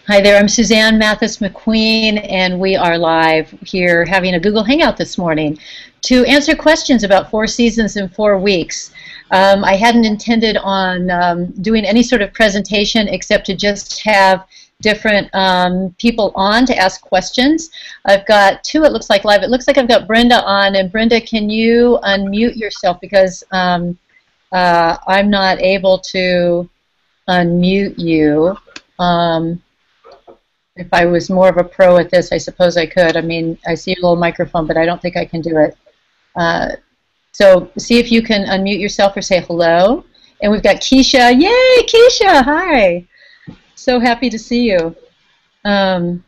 Hi there, I'm Suzanne Mathis McQueen, and we are live here having a Google Hangout this morning to answer questions about 4 seasons in 4 weeks. I hadn't intended on doing any sort of presentation except to just have different people on to ask questions. I've got 2, it looks like, live. It looks like I've got Brenda on, and Brenda, can you unmute yourself because I'm not able to unmute you. If I was more of a pro at this, I suppose I could. I mean, I see your little microphone, but I don't think I can do it. So see if you can unmute yourself or say hello. And we've got Keisha. Yay, Keisha! Hi. So happy to see you. What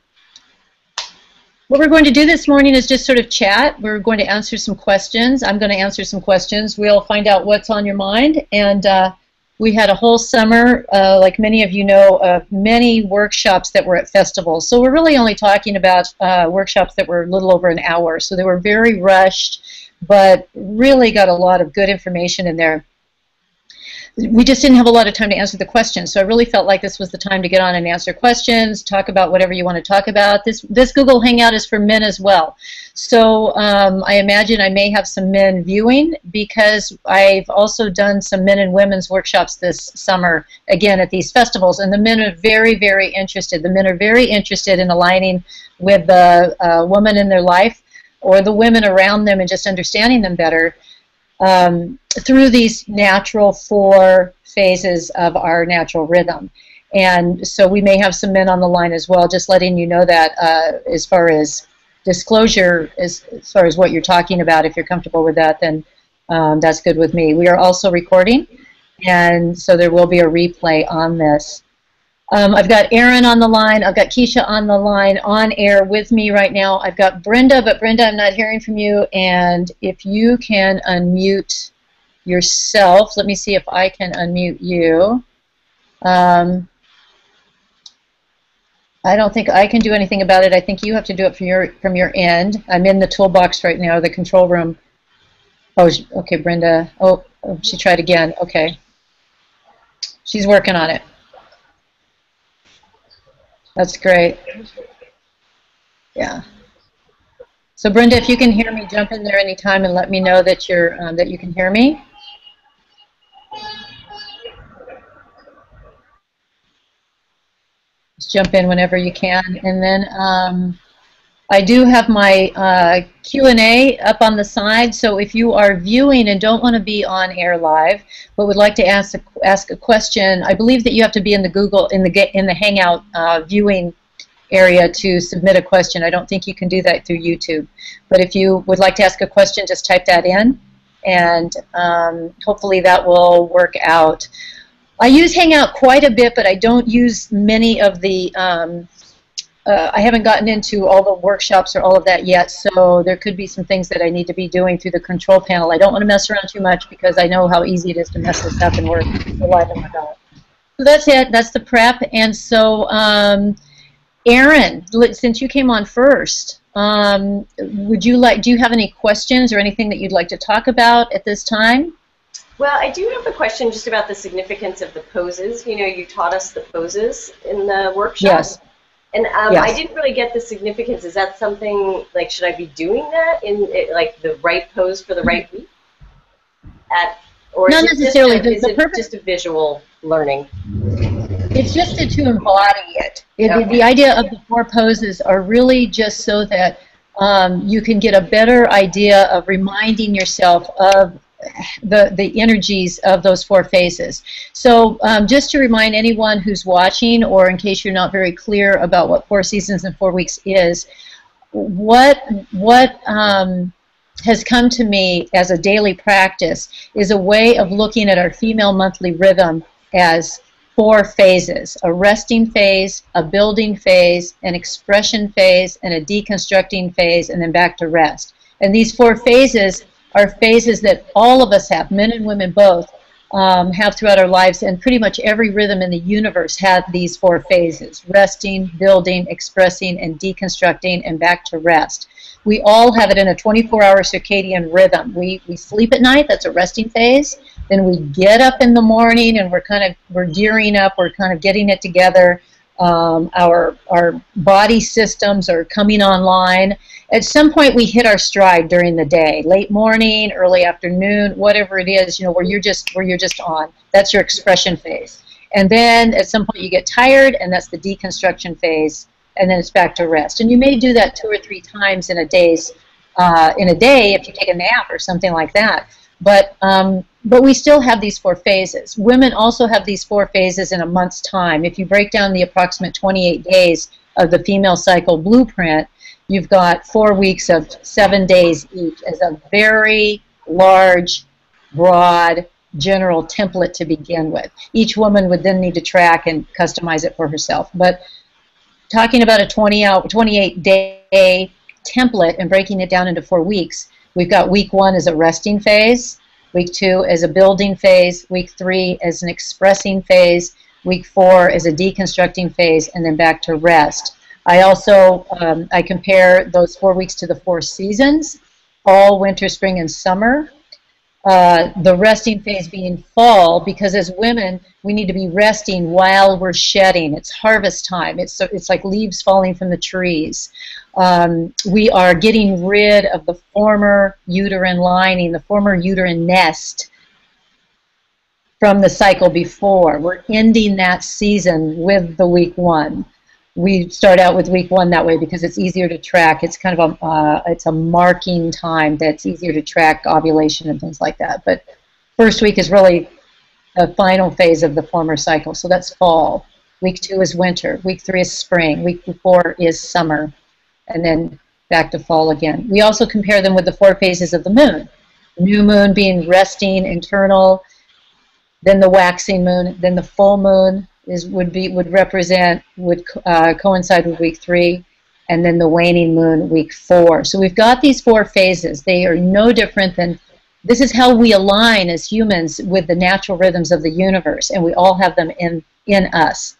we're going to do this morning is just sort of chat. We're going to answer some questions. I'm going to answer some questions. We'll find out what's on your mind. And we had a whole summer, like many of you know, of many workshops that were at festivals. So we're really only talking about workshops that were a little over an hour. So they were very rushed, but really got a lot of good information in there. We just didn't have a lot of time to answer the questions, so I really felt like this was the time to get on and answer questions, talk about whatever you want to talk about. This Google Hangout is for men as well. So I imagine I may have some men viewing because I've also done some men and women's workshops this summer, again, at these festivals, and the men are very, very interested. The men are very interested in aligning with the woman in their life or the women around them and just understanding them better. Through these natural 4 phases of our natural rhythm. And so we may have some men on the line as well, just letting you know that as far as disclosure, as far as what you're talking about, if you're comfortable with that, then that's good with me. We are also recording, and so there will be a replay on this. I've got Aaron on the line. I've got Keisha on the line on air with me right now. I've got Brenda, but Brenda, I'm not hearing from you. And if you can unmute yourself, let me see if I can unmute you. I don't think I can do anything about it. I think you have to do it from your end. I'm in the toolbox right now, the control room. Oh, okay, Brenda. Oh, she tried again. Okay. She's working on it. That's great. Yeah. So Brenda, if you can hear me, jump in there anytime and let me know that you're that you can hear me. Just jump in whenever you can, and then I do have my Q&A up on the side. So if you are viewing and don't want to be on air live, but would like to ask a question, I believe that you have to be in the Google in the Hangout viewing area to submit a question. I don't think you can do that through YouTube. But if you would like to ask a question, just type that in, and hopefully that will work out. I use Hangout quite a bit, but I don't use many of the I haven't gotten into all the workshops or all of that yet, so there could be some things that I need to be doing through the control panel. I don't want to mess around too much because I know how easy it is to mess this up, and we're live on the dot. So that's it. That's the prep. And so, Aaron, since you came on first, do you have any questions or anything that you'd like to talk about at this time? Well, I do have a question just about the significance of the poses. You know, you taught us the poses in the workshop. Yes. And yes. I didn't really get the significance. Is that something, like, should I be doing that in, like, the right pose for the right week? Or not necessarily. Is it just a visual learning? It's just to embody it. Okay. The idea of the 4 poses are really just so that you can get a better idea of reminding yourself of the energies of those 4 phases. So just to remind anyone who's watching, or in case you're not very clear about what 4 seasons and 4 weeks is, what has come to me as a daily practice is a way of looking at our female monthly rhythm as 4 phases: a resting phase, a building phase, an expression phase, and a deconstructing phase, and then back to rest. And these 4 phases are phases that all of us have, men and women both, have throughout our lives, and pretty much every rhythm in the universe had these 4 phases: resting, building, expressing, and deconstructing, and back to rest. We all have it in a 24-hour circadian rhythm. We sleep at night, that's a resting phase. Then we get up in the morning and we're gearing up, we're kind of getting it together. Our body systems are coming online. At some point, we hit our stride during the day, late morning, early afternoon, whatever it is, you know, where you're just on. That's your expression phase. And then at some point, you get tired, and that's the deconstruction phase. And then it's back to rest. And you may do that 2 or 3 times in a day if you take a nap or something like that. But we still have these 4 phases. Women also have these 4 phases in a month's time. If you break down the approximate 28 days of the female cycle blueprint, you've got 4 weeks of 7 days each as a very large, broad, general template to begin with. Each woman would then need to track and customize it for herself. But talking about a 28-day template and breaking it down into 4 weeks, we've got week 1 as a resting phase, week 2 as a building phase, week 3 as an expressing phase, week 4 as a deconstructing phase, and then back to rest. I also I compare those 4 weeks to the 4 seasons, fall, winter, spring, and summer. The resting phase being fall, because as women, we need to be resting while we're shedding. It's harvest time. It's like leaves falling from the trees. We are getting rid of the former uterine lining, the former uterine nest from the cycle before. We're ending that season with the week 1. We start out with week 1 that way because it's easier to track. It's kind of it's a marking time that's easier to track ovulation and things like that. But first week is really the final phase of the former cycle. So that's fall. Week 2 is winter. Week 3 is spring. Week 4 is summer. And then back to fall again. We also compare them with the 4 phases of the moon. New moon being resting, internal, then the waxing moon, then the full moon would coincide with week 3, and then the waning moon week 4. So we've got these 4 phases. They are no different than, this is how we align as humans with the natural rhythms of the universe, and we all have them in us.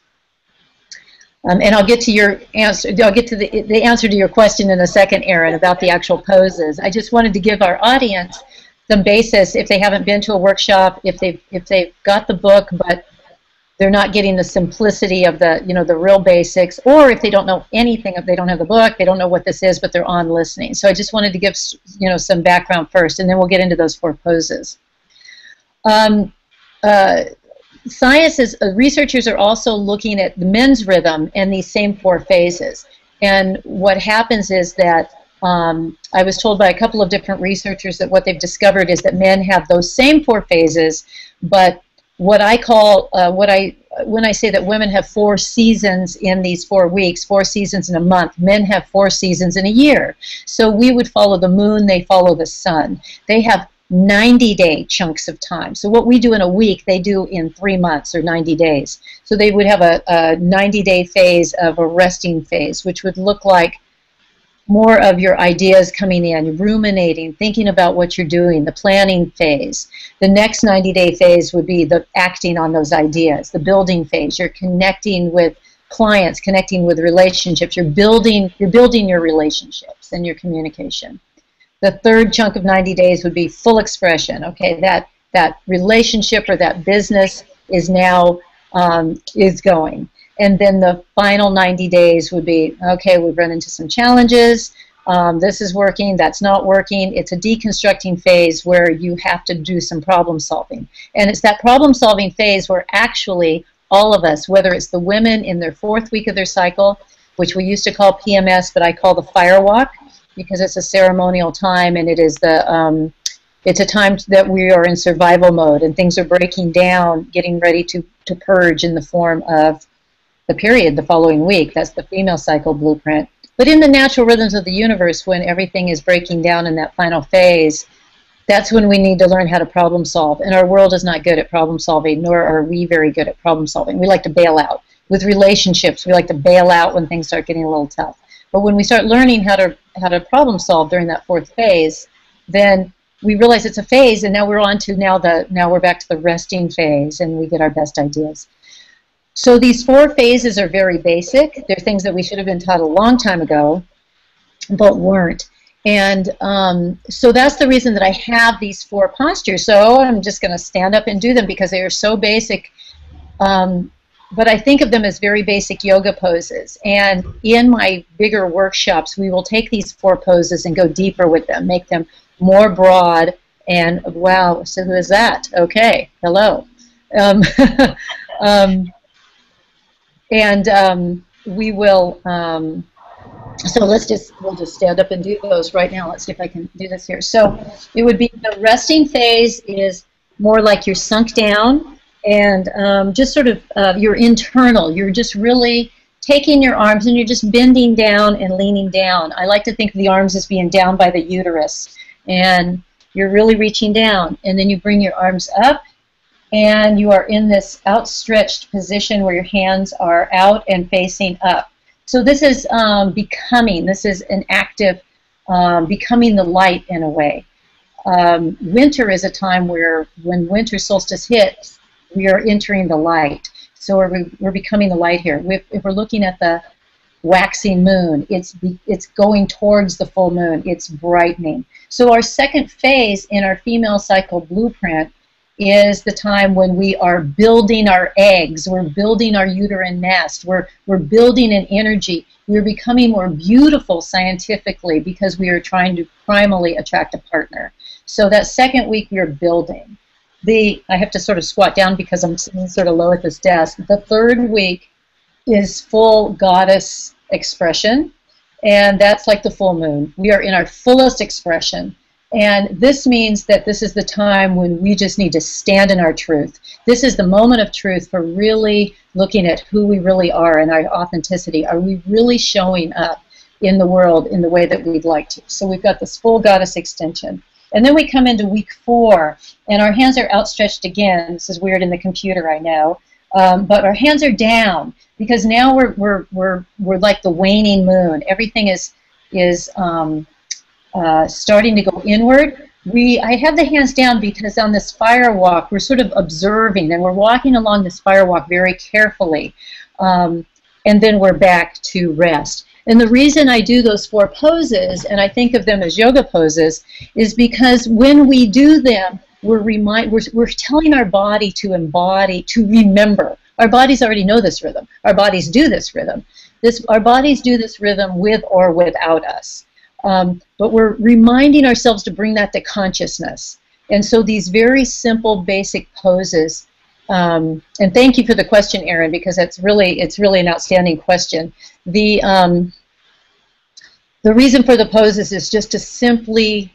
And I'll get to your answer. I'll get to the answer to your question in a second, Erin, about the actual poses. I just wanted to give our audience some basis if they haven't been to a workshop, if they've got the book but they're not getting the simplicity of the real basics, or if they don't know anything, if they don't have the book, they don't know what this is, but they're on listening. So I just wanted to give some background first, and then we'll get into those 4 poses. Researchers are also looking at the men's rhythm and these same 4 phases. And what happens is that I was told by a couple of different researchers that what they've discovered is that men have those same 4 phases, but what I call, when I say that women have 4 seasons in these 4 weeks, 4 seasons in a month, men have 4 seasons in a year. So we would follow the moon, they follow the sun. They have 90-day chunks of time. So what we do in a week, they do in 3 months or 90 days. So they would have a 90-day phase of a resting phase, which would look like more of your ideas coming in, ruminating, thinking about what you're doing, the planning phase. The next 90-day phase would be the acting on those ideas, the building phase. You're connecting with clients, connecting with relationships. You're building your relationships and your communication. The third chunk of 90 days would be full expression. Okay, that relationship or that business is now is going. And then the final 90 days would be, okay, we've run into some challenges. This is working, that's not working. It's a deconstructing phase where you have to do some problem solving. And it's that problem solving phase where actually all of us, whether it's the women in their 4th week of their cycle, which we used to call PMS, but I call the fire walk, because it's a ceremonial time, and it is it's a time that we are in survival mode and things are breaking down, getting ready to purge in the form of the period the following week. That's the female cycle blueprint. But in the natural rhythms of the universe, when everything is breaking down in that final phase, that's when we need to learn how to problem solve. And our world is not good at problem solving, nor are we very good at problem solving. We like to bail out. With relationships, we like to bail out when things start getting a little tough. But when we start learning how to problem solve during that 4th phase, then we realize it's a phase, and now we're on to now we're back to the resting phase, and we get our best ideas. So these 4 phases are very basic. They're things that we should have been taught a long time ago, but weren't. And so that's the reason that I have these 4 postures. So I'm just going to stand up and do them because they are so basic. but I think of them as very basic yoga poses. And in my bigger workshops, we will take these 4 poses and go deeper with them, make them more broad. And wow, so who is that? Okay, hello. Um, um, and we will, so we'll just stand up and do those right now. Let's see if I can do this here. So it would be, the resting phase is more like you're sunk down, and just sort of your internal. You're just really taking your arms and you're just bending down and leaning down. I like to think of the arms as being down by the uterus, and you're really reaching down. And then you bring your arms up, and you are in this outstretched position where your hands are out and facing up. So this is becoming. This is an active becoming the light in a way. Winter is a time where, when winter solstice hits, we are entering the light. So we're becoming the light here. If we're looking at the waxing moon, it's going towards the full moon. It's brightening. So our second phase in our female cycle blueprint is the time when we are building our eggs. We're building our uterine nest. We're building an energy. We're becoming more beautiful scientifically because we are trying to primally attract a partner. So that second week we are building. I have to sort of squat down because I'm sitting sort of low at this desk. The third week is full goddess expression, and that's like the full moon. We are in our fullest expression. And this means that this is the time when we just need to stand in our truth. This is the moment of truth for really looking at who we really are and our authenticity. Are we really showing up in the world in the way that we'd like to? So we've got this full goddess extension. And then we come into week 4, and our hands are outstretched again. This is weird in the computer, I know. But our hands are down because now we're like the waning moon. Everything is starting to go inward. I have the hands down because on this fire walk, we're sort of observing, and we're walking along this fire walk very carefully. And then we're back to rest. And the reason I do those 4 poses, and I think of them as yoga poses, is because when we do them, we're telling our body to embody, to remember. Our bodies already know this rhythm. Our bodies do this rhythm. Our bodies do this rhythm with or without us. But we're reminding ourselves to bring that to consciousness. And so these very simple, basic poses, and thank you for the question, Erin, because it's really an outstanding question. The reason for the poses is just to simply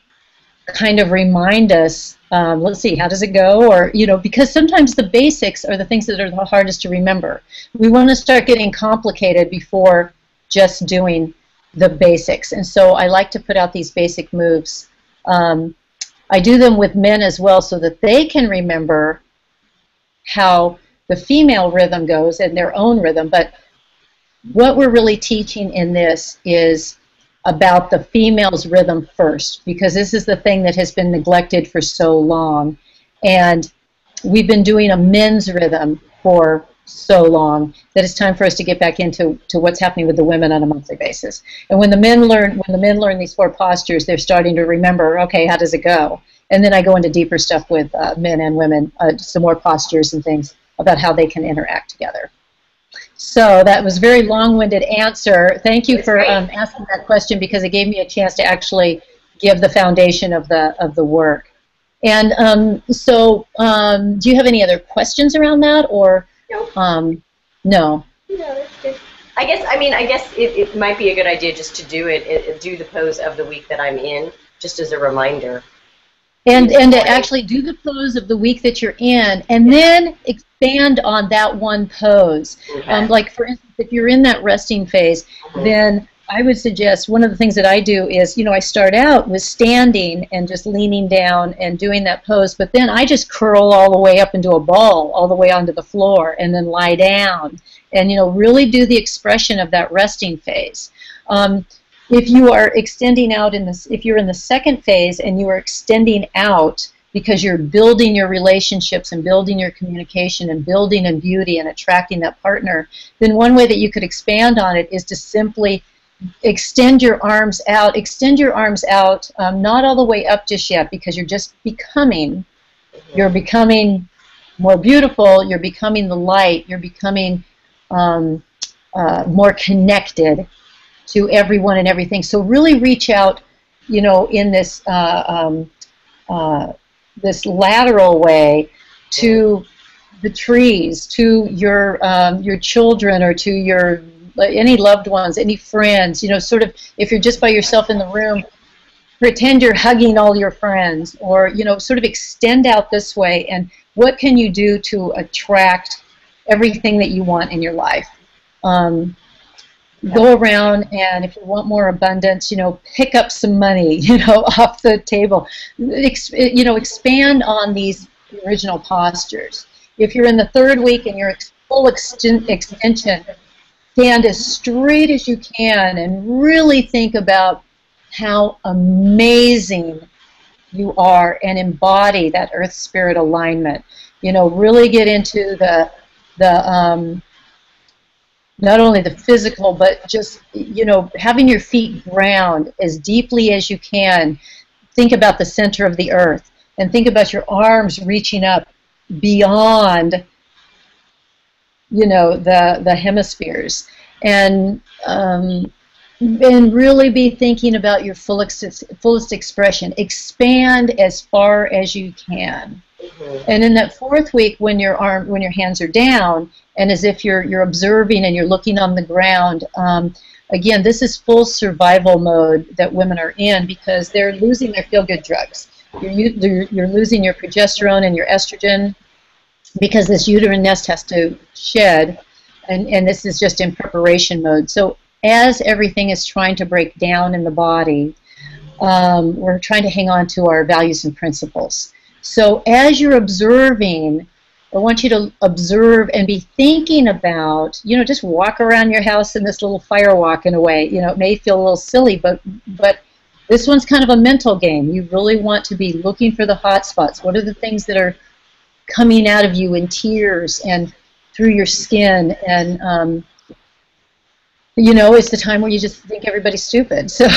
kind of remind us, let's see, how does it go? Or, because sometimes the basics are the things that are the hardest to remember. We want to start getting complicated before just doing the basics. And so I like to put out these basic moves. I do them with men as well so that they can remember how the female rhythm goes and their own rhythm. But what we're really teaching in this is about the female's rhythm first, because this is the thing that has been neglected for so long. And we've been doing a men's rhythm for so long that it's time for us to get back into what's happening with the women on a monthly basis. And when the men learn these 4 postures, they're starting to remember, okay, how does it go? And then I go into deeper stuff with men and women, some more postures and things about how they can interact together. So that was a very long-winded answer. Thank you for asking that question, because it gave me a chance to actually give the foundation of the work. And do you have any other questions around that, or? No. No, that's good. I guess it might be a good idea just to do the pose of the week that I'm in, just as a reminder. And to actually do the pose of the week that you're in, and then expand on that one pose. Okay. Like, for instance, if you're in that resting phase, then I would suggest one of the things that I do is, I start out with standing and just leaning down and doing that pose, but then I just curl all the way up into a ball, all the way onto the floor, and then lie down, and really do the expression of that resting phase. If you are extending out if you're in the second phase and you are extending out because you're building your relationships and building your communication and building in beauty and attracting that partner, then one way that you could expand on it is to simply extend your arms out. Extend your arms out, not all the way up just yet, because you're just becoming. You're becoming more beautiful, you're becoming the light, you're becoming more connected to everyone and everything. So really reach out, you know, in this this lateral way to the trees, to your children, or to your any loved ones, any friends. You know, sort of if you're just by yourself in the room, pretend you're hugging all your friends, or you know, sort of extend out this way. And what can you do to attract everything that you want in your life? Go around, and if you want more abundance, you know, pick up some money, you know, off the table. You know, expand on these original postures. If you're in the third week and you're full extension, stand as straight as you can and really think about how amazing you are and embody that earth spirit alignment. You know, really get into the not only the physical, but just, you know, having your feet ground as deeply as you can. Think about the center of the earth, and think about your arms reaching up beyond, you know, the hemispheres, and really be thinking about your fullest expression. Expand as far as you can. And in that fourth week, when your hands are down, and as if you're observing and you're looking on the ground, again, this is full survival mode that women are in, because they're losing their feel-good drugs. You're losing your progesterone and your estrogen, because this uterine nest has to shed, and this is just in preparation mode. So as everything is trying to break down in the body, we're trying to hang on to our values and principles. So as you're observing, I want you to observe and be thinking about, you know, just walk around your house in this little fire walk in a way. You know, it may feel a little silly, but this one's kind of a mental game. You really want to be looking for the hot spots. What are the things that are coming out of you in tears and through your skin? And, you know, it's the time where you just think everybody's stupid. So,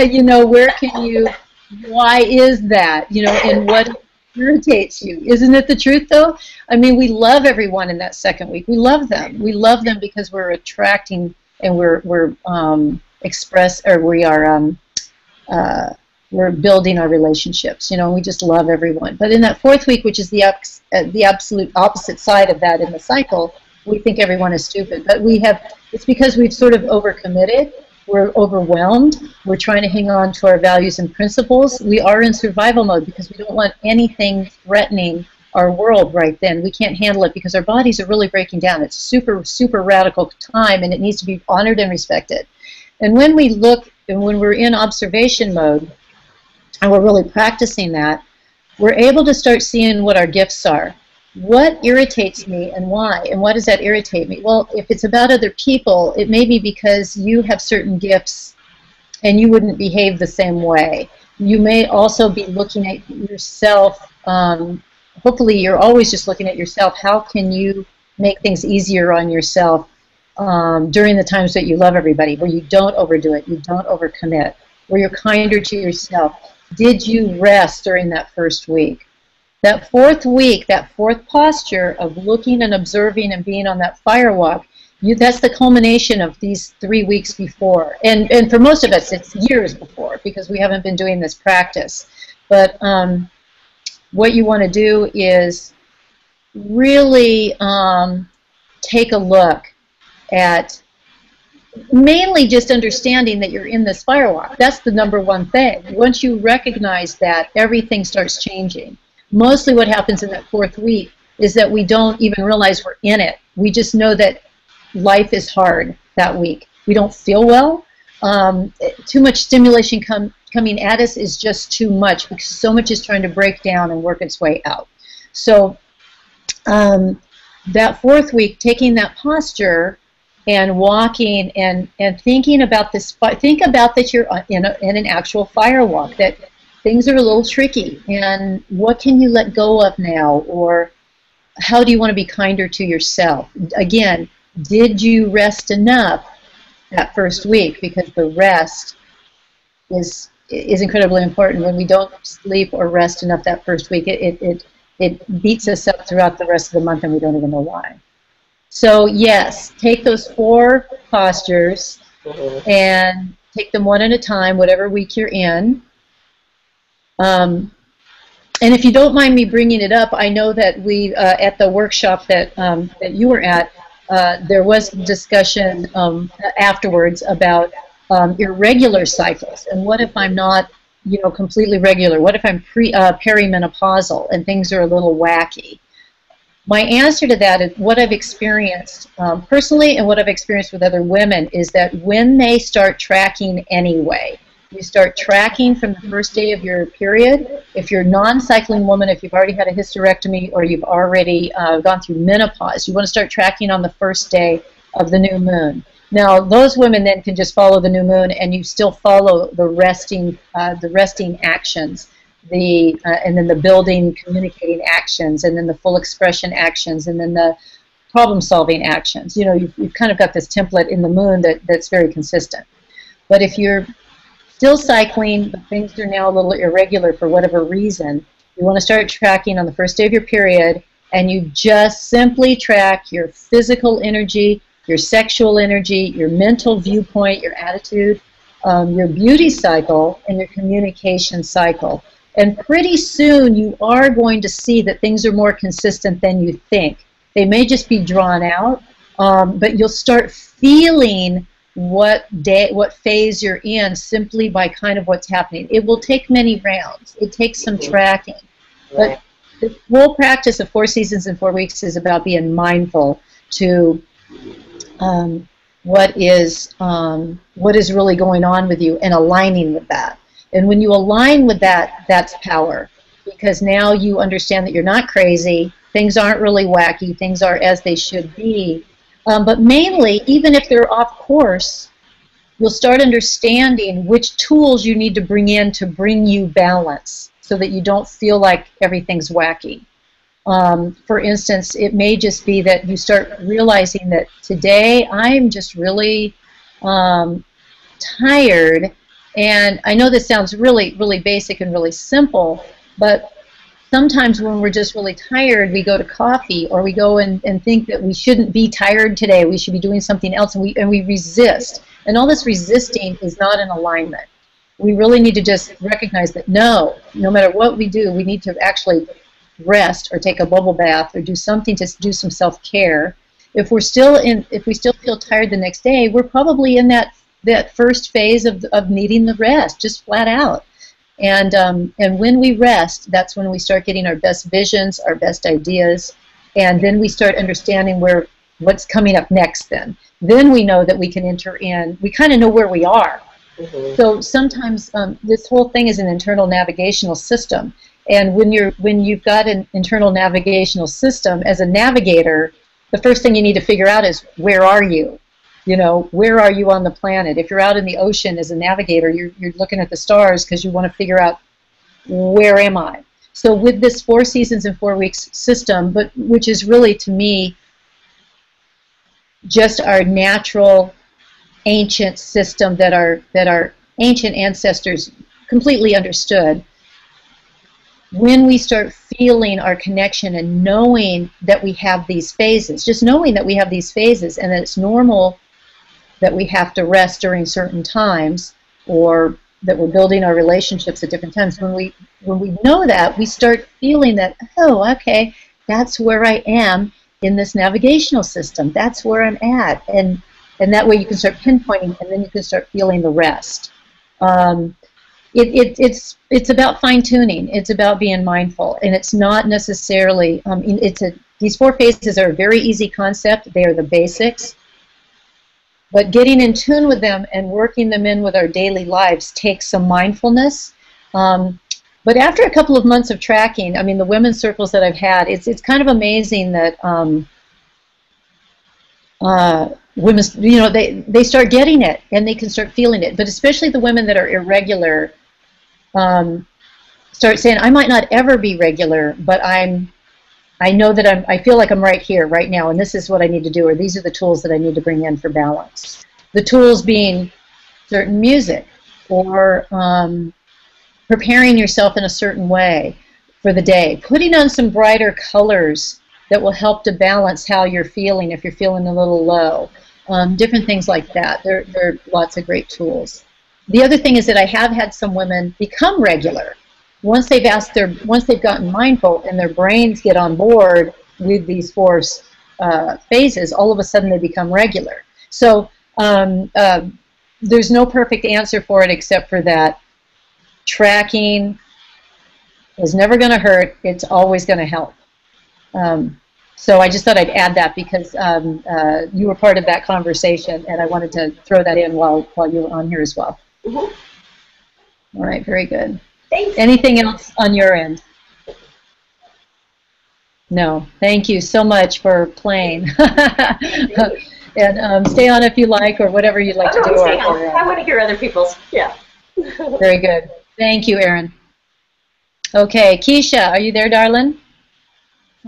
you know, why is that? You know, and what irritates you? Isn't it the truth, though? I mean, we love everyone in that second week. We love them. We love them because we're attracting, and we're building our relationships. You know, we just love everyone. But in that fourth week, which is the absolute opposite side of that in the cycle, we think everyone is stupid. But it's because we've sort of overcommitted. We're overwhelmed. We're trying to hang on to our values and principles. We are in survival mode because we don't want anything threatening our world right then. We can't handle it because our bodies are really breaking down. It's super, super radical time, and it needs to be honored and respected. And when we look, and when we're in observation mode, and we're really practicing that, we're able to start seeing what our gifts are. What irritates me and why? And why does that irritate me? Well, if it's about other people, it may be because you have certain gifts and you wouldn't behave the same way. You may also be looking at yourself. Hopefully you're always just looking at yourself. How can you make things easier on yourself during the times that you love everybody, where you don't overdo it, you don't overcommit, where you're kinder to yourself? Did you rest during that first week? That fourth week, that fourth posture of looking and observing and being on that fire walk, that's the culmination of these 3 weeks before. And for most of us, it's years before, because we haven't been doing this practice. But what you want to do is really take a look at mainly just understanding that you're in this fire walk. That's the number one thing. Once you recognize that, everything starts changing. Mostly what happens in that fourth week is that we don't even realize we're in it. We just know that life is hard that week. We don't feel well. Too much stimulation coming at us is just too much, because so much is trying to break down and work its way out. So that fourth week, taking that posture and walking and thinking about this, think about that you're in an actual fire walk, that things are a little tricky, and what can you let go of now, or how do you want to be kinder to yourself? Again, did you rest enough that first week? Because the rest is incredibly important. When we don't sleep or rest enough that first week, it it beats us up throughout the rest of the month and we don't even know why. So yes, take those 4 postures and take them one at a time, whatever week you're in. And if you don't mind me bringing it up, I know that we, at the workshop that, that you were at, there was discussion afterwards about irregular cycles. And what if I'm not, you know, completely regular? What if I'm perimenopausal and things are a little wacky? My answer to that is what I've experienced personally and what I've experienced with other women is that when they start tracking anyway, you start tracking from the first day of your period. If you're a non-cycling woman, if you've already had a hysterectomy or you've already gone through menopause, you want to start tracking on the first day of the new moon. Now, those women then can just follow the new moon, and you still follow the resting actions, and then the building, communicating actions, and then the full expression actions, and then the problem-solving actions. You know, you've kind of got this template in the moon that's very consistent. But if you're still cycling, but things are now a little irregular for whatever reason, you want to start tracking on the first day of your period, and you just simply track your physical energy, your sexual energy, your mental viewpoint, your attitude, your beauty cycle, and your communication cycle. And pretty soon you are going to see that things are more consistent than you think. They may just be drawn out, but you'll start feeling what phase you're in simply by kind of what's happening. It will take many rounds. It takes some tracking. But the whole practice of 4 seasons in 4 weeks is about being mindful to what is really going on with you and aligning with that. And when you align with that, that's power, because now you understand that you're not crazy, things aren't really wacky, things are as they should be. But mainly, even if they're off course, you'll start understanding which tools you need to bring in to bring you balance so that you don't feel like everything's wacky. For instance, it may just be that you start realizing that today I'm just really tired. And I know this sounds really, really basic and really simple, but sometimes when we're just really tired, we go to coffee, or we go and think that we shouldn't be tired today, we should be doing something else, and we resist. And all this resisting is not in alignment. We really need to just recognize that no matter what we do, we need to actually rest or take a bubble bath or do something to do some self-care. If we still feel tired the next day, we're probably in that first phase of needing the rest, just flat out. And when we rest, that's when we start getting our best visions, our best ideas, and then we start understanding what's coming up next. Then we know that we can enter in. We kind of know where we are. Mm-hmm. So sometimes this whole thing is an internal navigational system. And when you've got an internal navigational system, as a navigator, the first thing you need to figure out is, where are you? You know, where are you on the planet? If you're out in the ocean as a navigator, you're looking at the stars because you want to figure out, where am I? So with this 4 seasons in 4 weeks system, but which is really, to me, just our natural, ancient system that our ancient ancestors completely understood. When we start feeling our connection and knowing that we have these phases, just knowing that we have these phases and that it's normal that we have to rest during certain times, or that we're building our relationships at different times, when we know that, we start feeling that, oh, okay, that's where I am in this navigational system. That's where I'm at. And that way you can start pinpointing, and then you can start feeling the rest. It's about fine-tuning. It's about being mindful, and it's not necessarily, these 4 phases are a very easy concept. They are the basics. But getting in tune with them and working them in with our daily lives takes some mindfulness. But after a couple of months of tracking, I mean, the women's circles that I've had, it's kind of amazing that women, you know, they start getting it and they can start feeling it. But especially the women that are irregular start saying, I might not ever be regular, but I know that I feel like I'm right here, right now, and this is what I need to do, or these are the tools that I need to bring in for balance. The tools being certain music, or preparing yourself in a certain way. for the day. Putting on some brighter colors that will help to balance how you're feeling if you're feeling a little low. Different things like that. There are lots of great tools. The other thing is that I have had some women become regular. Once they've gotten mindful and their brains get on board with these 4 phases, all of a sudden they become regular. So there's no perfect answer for it except for that tracking is never going to hurt. It's always going to help. So I just thought I'd add that because you were part of that conversation, and I wanted to throw that in while you were on here as well. Mm-hmm. All right, very good. Thanks. Anything else on your end? No. Thank you so much for playing. And stay on if you like, or whatever you'd like to do. I want to hear other people's. Yeah. Very good. Thank you, Erin. Okay, Keisha, are you there, darling?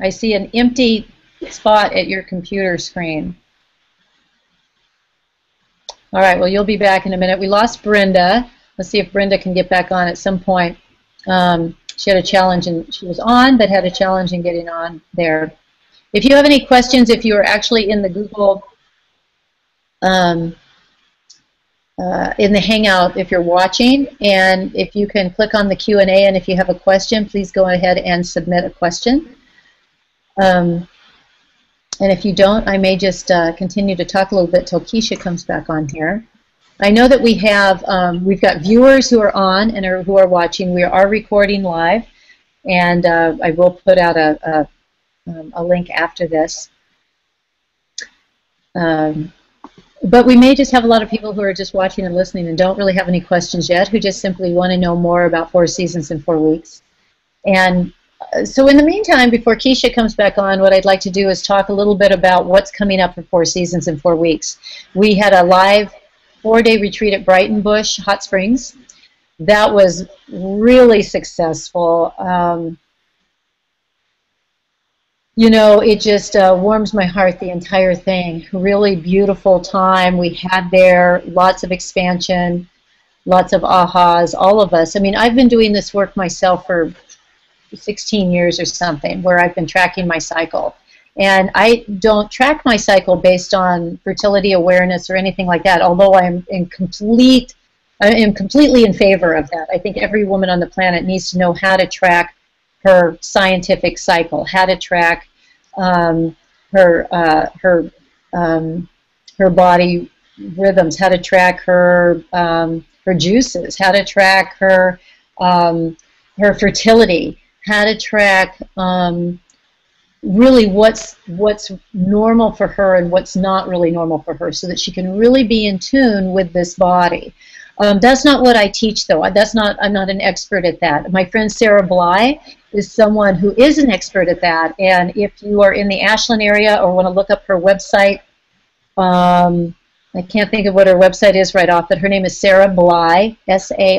I see an empty spot at your computer screen. All right, well, you'll be back in a minute. We lost Brenda. Let's see if Brenda can get back on at some point. She had a challenge, and she was on, but had a challenge in getting on there. If you have any questions, if you are actually in the Google, in the Hangout, if you're watching, and if you can click on the Q&A, and if you have a question, please go ahead and submit a question. And if you don't, I may just continue to talk a little bit till Keisha comes back on here. I know that we have, we've got viewers who are on and who are watching. We are recording live, and I will put out a link after this. But we may just have a lot of people who are just watching and listening and don't really have any questions yet, who just simply want to know more about 4 seasons in 4 weeks. And so in the meantime, before Keisha comes back on, what I'd like to do is talk a little bit about what's coming up for 4 seasons in 4 weeks. We had a live 4-day retreat at Brighton Bush Hot Springs. That was really successful. You know, it just warms my heart, the entire thing. Really beautiful time we had there, lots of expansion, lots of ahas, all of us. I mean, I've been doing this work myself for 16 years or something, where I've been tracking my cycle. And I don't track my cycle based on fertility awareness or anything like that, although I am completely in favor of that. I think every woman on the planet needs to know how to track her scientific cycle, how to track her body rhythms, how to track her juices, how to track her fertility, how to track really what's normal for her and what's not really normal for her, so that she can really be in tune with this body. That's not what I teach, though. I'm not an expert at that. My friend Sarah Bly is someone who is an expert at that, and if you are in the Ashland area or want to look up her website, I can't think of what her website is right off, but her name is Sarah Bly, S-A-R-A-H-B-L-Y.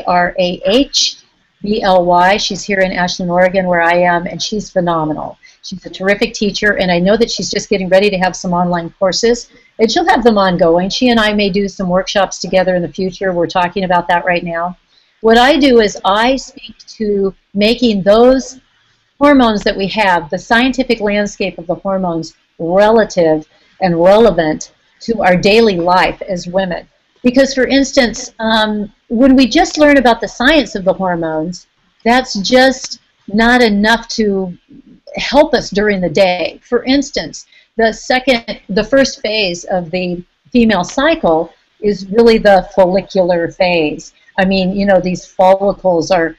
She's here in Ashland, Oregon, where I am, and she's phenomenal. She's a terrific teacher, and I know that she's just getting ready to have some online courses, and she'll have them ongoing. She and I may do some workshops together in the future. We're talking about that right now. What I do is I speak to making those hormones that we have, the scientific landscape of the hormones, relative and relevant to our daily life as women. Because, for instance, when we just learn about the science of the hormones, that's just not enough to help us during the day. For instance, the first phase of the female cycle is really the follicular phase. I mean, you know, these follicles are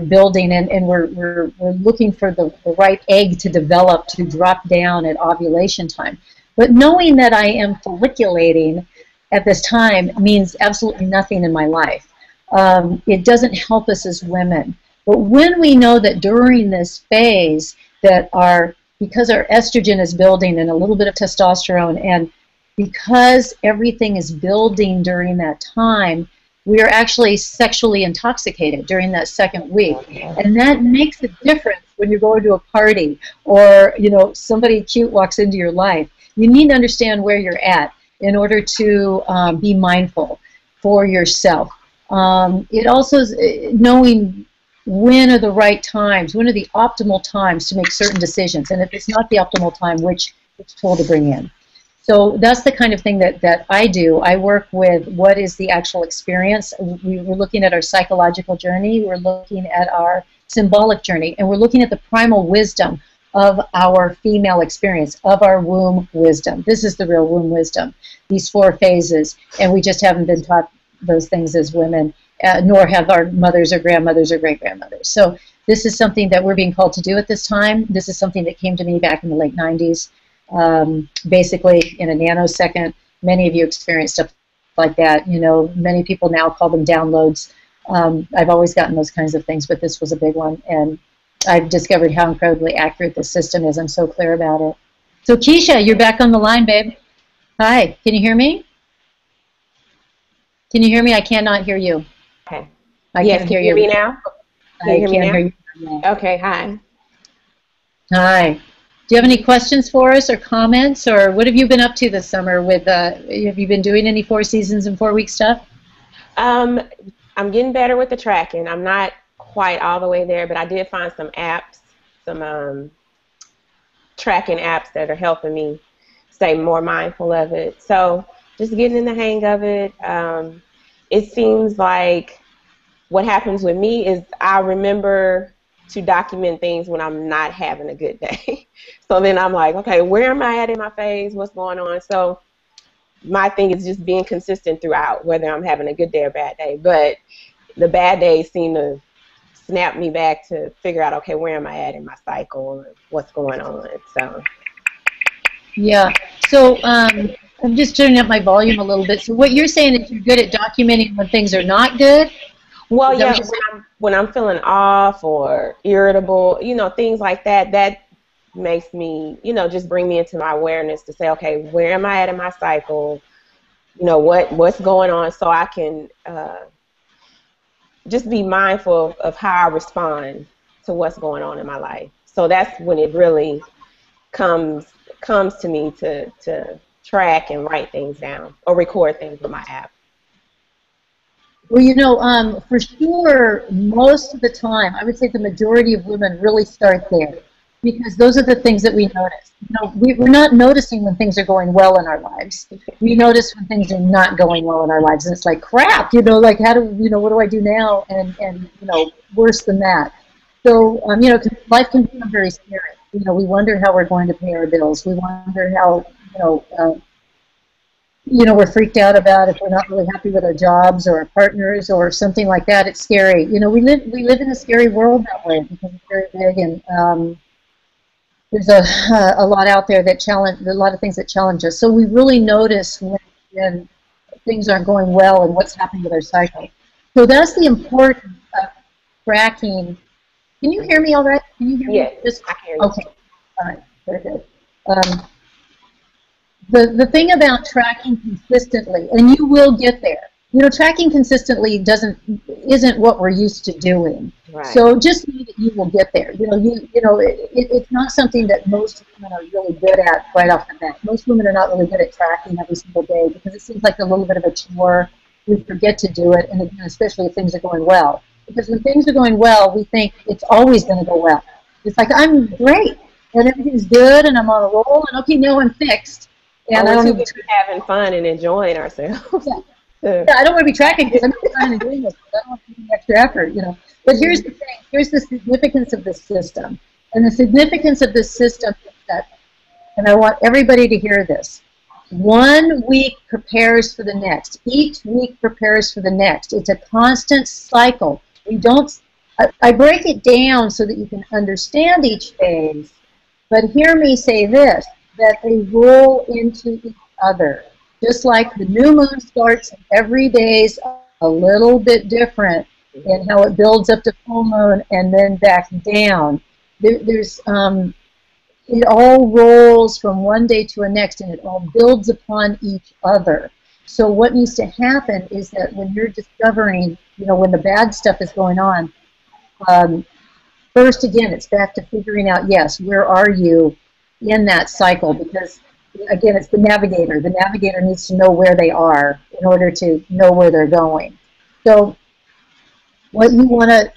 building, and we're looking for the right egg to develop to drop down at ovulation time. But knowing that I am folliculating at this time means absolutely nothing in my life. It doesn't help us as women. But when we know that during this phase that because our estrogen is building and a little bit of testosterone, and because everything is building during that time, we are actually sexually intoxicated during that second week. And that makes a difference when you're going to a party or, you know, somebody cute walks into your life. You need to understand where you're at in order to be mindful for yourself. It also is knowing when are the right times, when are the optimal times to make certain decisions, and if it's not the optimal time, which tool to bring in. So that's the kind of thing that I do. I work with what is the actual experience. We're looking at our psychological journey, we're looking at our symbolic journey, and we're looking at the primal wisdom of our female experience, of our womb wisdom. This is the real womb wisdom, these 4 phases, and we just haven't been taught those things as women, nor have our mothers or grandmothers or great-grandmothers. So this is something that we're being called to do at this time. This is something that came to me back in the late 90s. Basically, in a nanosecond, many of you experience stuff like that. You know, many people now call them downloads. I've always gotten those kinds of things, but this was a big one, and I've discovered how incredibly accurate this system is. I'm so clear about it. So Keisha, you're back on the line, babe. Hi, can you hear me? Can you hear me? I cannot hear you. Okay. I yes, can't can hear you hear me now? Can you hear you now. Okay, hi. Hi. Do you have any questions for us or comments, or what have you been up to this summer with, have you been doing any 4 seasons and 4 week stuff? I'm getting better with the tracking. I'm not quite all the way there, but I did find some apps, some tracking apps that are helping me stay more mindful of it. So just getting in the hang of it. It seems like what happens with me is I remember to document things when I'm not having a good day. So then I'm like, okay, where am I at in my phase? What's going on? So my thing is just being consistent throughout, whether I'm having a good day or bad day. But the bad days seem to snap me back to figure out, okay, where am I at in my cycle and what's going on? So yeah. So I'm just turning up my volume a little bit. So what you're saying is you're good at documenting when things are not good? well, yeah, when I'm feeling off or irritable, you know, things like that, that makes me, you know, just bring me into my awareness to say, okay, where am I at in my cycle? You know, what's going on, so I can just be mindful of how I respond to what's going on in my life. So that's when it really comes to me to track and write things down or record things with my app. Well, you know, for sure, most of the time, I would say the majority of women really start there, because those are the things that we notice. You know, we're not noticing when things are going well in our lives. We notice when things are not going well in our lives, and it's like, crap, you know, like, how do, you know, what do I do now? And you know, worse than that. So, you know, life can become very scary. You know, we wonder how we're going to pay our bills. We wonder how, you know, we're freaked out about if we're not really happy with our jobs or our partners or something like that. It's scary. You know, we live in a scary world that way because it's very big, and there's a lot out there that a lot of things that challenge us. So we really notice when things aren't going well and what's happening with our cycle. So that's the importance of tracking. Can you hear me all right? Can you hear me? Yes, I can hear you. Okay. All right. Very good. The thing about tracking consistently, and you will get there. You know, tracking consistently isn't what we're used to doing. Right. So just know that you will get there. You know, it's not something that most women are really good at right off the bat. Most women are not really good at tracking every single day because it seems like a little bit of a chore. We forget to do it, and again, especially if things are going well. Because when things are going well, we think it's always going to go well. It's like, I'm great, and everything's good, and I'm on a roll, and okay, now I'm fixed. And I don't need to be having fun and enjoying ourselves. Yeah, I don't want to be tracking because I'm not trying to do this. I don't want to do extra effort, you know. But here's the thing. Here's the significance of this system. And the significance of this system is that, and I want everybody to hear this, 1 week prepares for the next. Each week prepares for the next. It's a constant cycle. We don't, I break it down so that you can understand each phase, but hear me say this, that they roll into each other. Just like the new moon starts, and every day's a little bit different in how it builds up to full moon and then back down. It all rolls from one day to the next, and it all builds upon each other. So what needs to happen is that when you're discovering, you know, when the bad stuff is going on, first, again, it's back to figuring out, yes, where are you in that cycle? Because, again, it's the navigator. The navigator needs to know where they are in order to know where they're going. So what you want to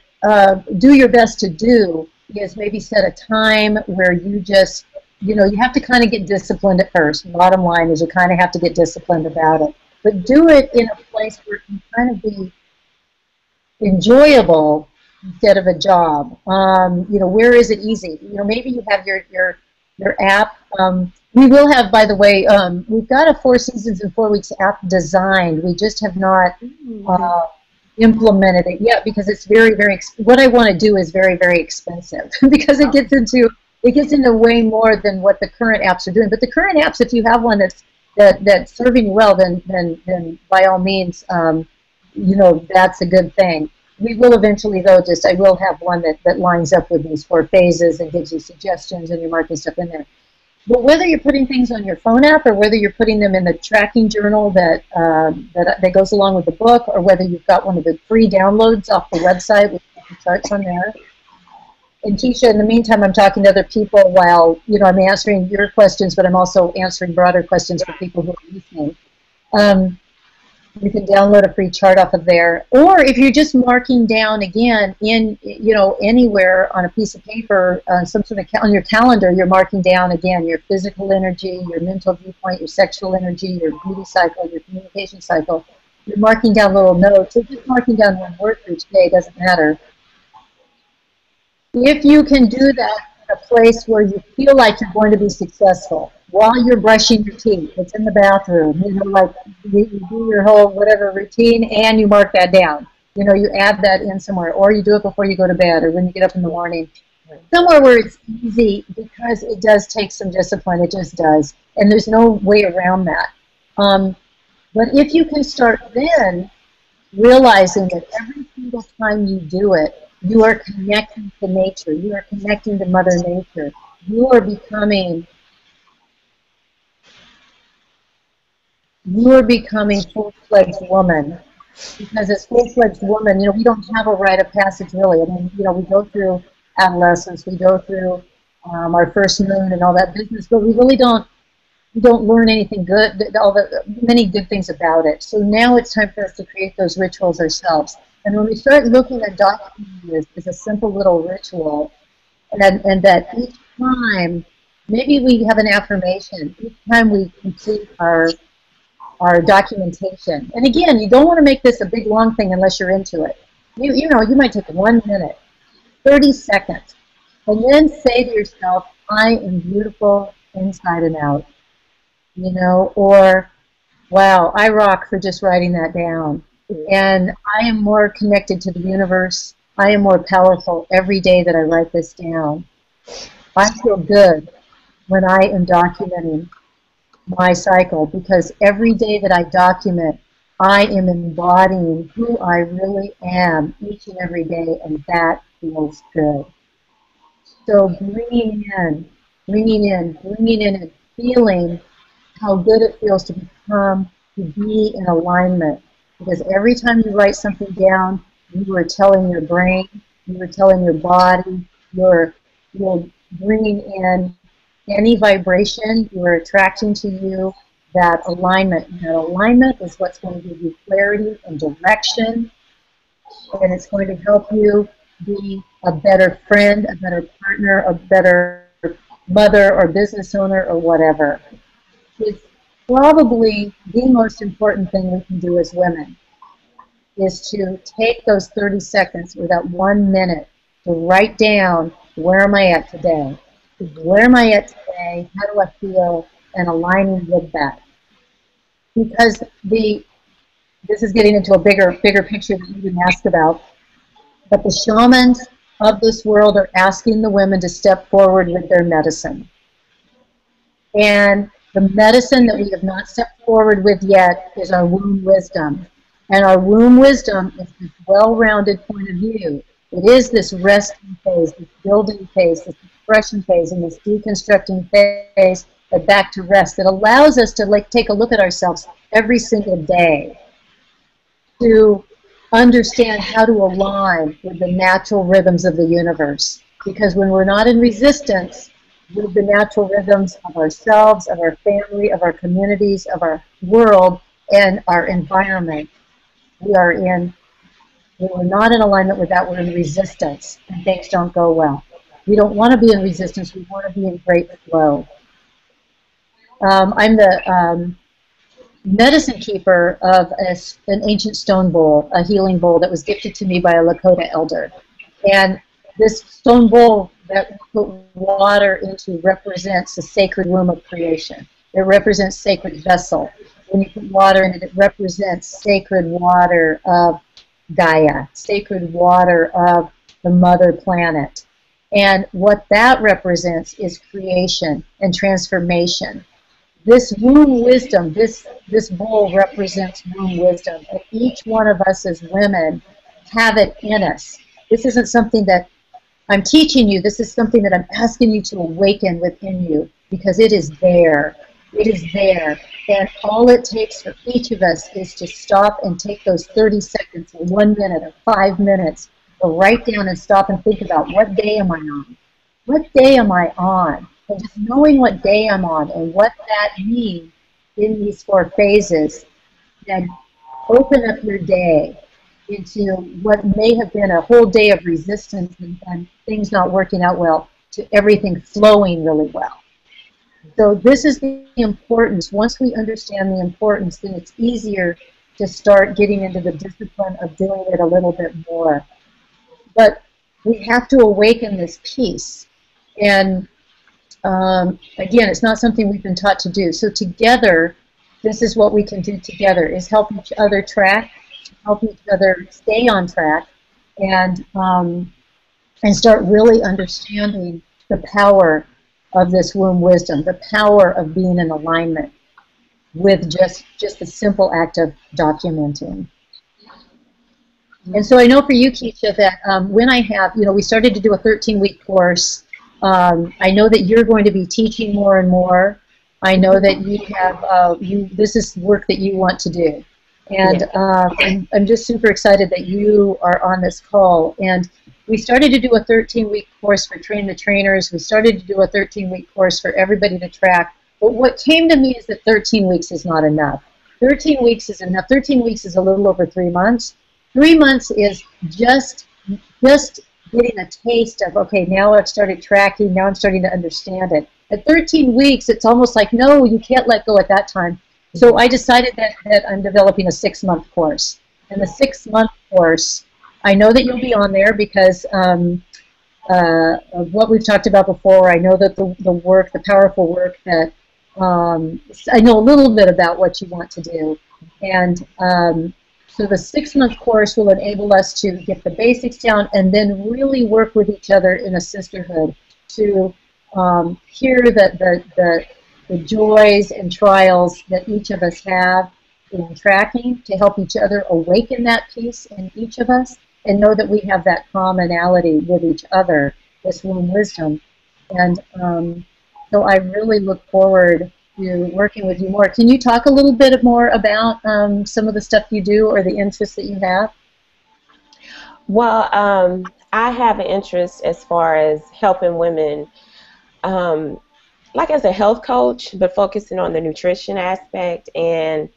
do your best to do is maybe set a time where you just, you know, you have to kind of get disciplined at first. Bottom line is you kind of have to get disciplined about it. But do it in a place where it can kind of be enjoyable instead of a job. You know, where is it easy? You know, maybe you have your app. We will have, by the way, we've got a 4 seasons in 4 weeks app designed. We just have not implemented it yet because it's very, very, what I want to do is very, very expensive because it gets into way more than what the current apps are doing. But the current apps, if you have one that's serving you well, then by all means, you know, that's a good thing. We will eventually, though, I will have one that lines up with these 4 phases and gives you suggestions and you're marking stuff in there. But whether you're putting things on your phone app or whether you're putting them in the tracking journal that goes along with the book, or whether you've got one of the free downloads off the website with the charts on there. And Keisha, in the meantime, I'm talking to other people while, you know, I'm answering your questions, but I'm also answering broader questions for people who are listening. You can download a free chart off of there. Or if you're just marking down, again, in, you know, anywhere on a piece of paper, some sort of on your calendar, you're marking down, again, your physical energy, your mental viewpoint, your sexual energy, your beauty cycle, your communication cycle. You're marking down little notes. If just marking down one word for each day, doesn't matter. If you can do that in a place where you feel like you're going to be successful, while you're brushing your teeth, it's in the bathroom, you know, like you do your whole whatever routine and you mark that down. You know, you add that in somewhere, or you do it before you go to bed or when you get up in the morning. Somewhere where it's easy, because it does take some discipline, it just does. And there's no way around that. But if you can start then realizing that every single time you do it, you are connecting to nature, you are connecting to Mother Nature, you are becoming full-fledged woman. Because as full-fledged woman, you know, we don't have a rite of passage really. I mean, you know, we go through adolescence, we go through our first moon and all that business, but we really don't learn anything good, many good things about it. So now it's time for us to create those rituals ourselves. And when we start looking at documenting this as a simple little ritual, and that each time, maybe we have an affirmation, each time we complete our documentation. And again, you don't want to make this a big long thing unless you're into it. You know, you might take 1 minute, 30 seconds, and then say to yourself, I am beautiful inside and out. You know, or wow, I rock for just writing that down. And I am more connected to the universe. I am more powerful every day that I write this down. I feel good when I am documenting my cycle, because every day that I document, I am embodying who I really am each and every day, and that feels good. So bringing in and feeling how good it feels to be in alignment. Because every time you write something down, you are telling your brain, you are telling your body, you're bringing in any vibration, you are attracting to you that alignment. And that alignment is what's going to give you clarity and direction, and it's going to help you be a better friend, a better partner, a better mother or business owner or whatever. It's probably the most important thing we can do as women, is to take those 30 seconds or that 1 minute to write down, where am I at today? Where am I at today? How do I feel? And aligning with that. Because this is getting into a bigger picture that you didn't ask about, but the shamans of this world are asking the women to step forward with their medicine. And the medicine that we have not stepped forward with yet is our womb wisdom. And our womb wisdom is this well-rounded point of view. It is this resting phase, this building phase, this expression phase, and this deconstructing phase, but back to rest. It allows us to take a look at ourselves every single day, to understand how to align with the natural rhythms of the universe. Because when we're not in resistance with the natural rhythms of ourselves, of our family, of our communities, of our world, and our environment, we are in When we're not in alignment with that, we're in resistance, and things don't go well. We don't want to be in resistance. We want to be in great flow. I'm the medicine keeper of an ancient stone bowl, a healing bowl that was gifted to me by a Lakota elder. And this stone bowl that we put water into represents the sacred womb of creation. It represents sacred vessel. When you put water in it, it represents sacred water of Gaia, sacred water of the mother planet. And what that represents is creation and transformation. This womb wisdom, this bowl represents womb wisdom. And each one of us as women have it in us. This isn't something that I'm teaching you. This is something that I'm asking you to awaken within you, because it is there. It is there. And all it takes for each of us is to stop and take those 30 seconds or 1 minute or 5 minutes, or write down and stop and think about, what day am I on? What day am I on? And just knowing what day I'm on and what that means in these 4 phases, then open up your day into what may have been a whole day of resistance and things not working out well, to everything flowing really well. So this is the importance. Once we understand the importance, then it's easier to start getting into the discipline of doing it a little bit more. But we have to awaken this piece. And again, it's not something we've been taught to do. So together, this is what we can do together, is help each other track, help each other stay on track, and start really understanding the power of this womb wisdom, the power of being in alignment with just the simple act of documenting. And so I know for you, Keisha, that when I have, we started to do a 13-week course. I know that you're going to be teaching more and more. I know that you have, this is work that you want to do. And I'm just super excited that you are on this call. And we started to do a 13-week course for Train the Trainers. We started to do a 13-week course for everybody to track. But what came to me is that 13 weeks is not enough. 13 weeks is enough. 13 weeks is a little over 3 months. 3 months is just getting a taste of, okay, now I've started tracking, now I'm starting to understand it. At 13 weeks, it's almost like, no, you can't let go at that time. So I decided that I'm developing a 6-month course. And the 6-month course, I know that you'll be on there because of what we've talked about before. I know that the work, the powerful work that, I know a little bit about what you want to do. And so the 6-month course will enable us to get the basics down and then really work with each other in a sisterhood to hear the joys and trials that each of us have in tracking, to help each other awaken that piece in each of us and know that we have that commonality with each other, this womb wisdom. And so I really look forward to working with you more. Can you talk a little bit more about some of the stuff you do or the interests that you have? Well, I have an interest as far as helping women, like as a health coach, but focusing on the nutrition aspect. And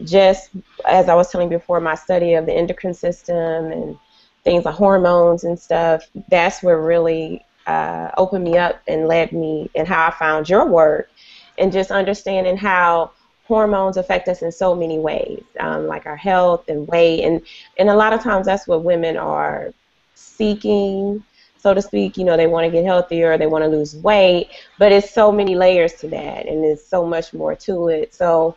just as I was telling you before, my study of the endocrine system and things like hormones and stuff, that's what really opened me up and led me, and how I found your work, and just understanding how hormones affect us in so many ways, like our health and weight. And a lot of times that's what women are seeking, so to speak. They want to get healthier, they want to lose weight, but it's so many layers to that, and there's so much more to it. So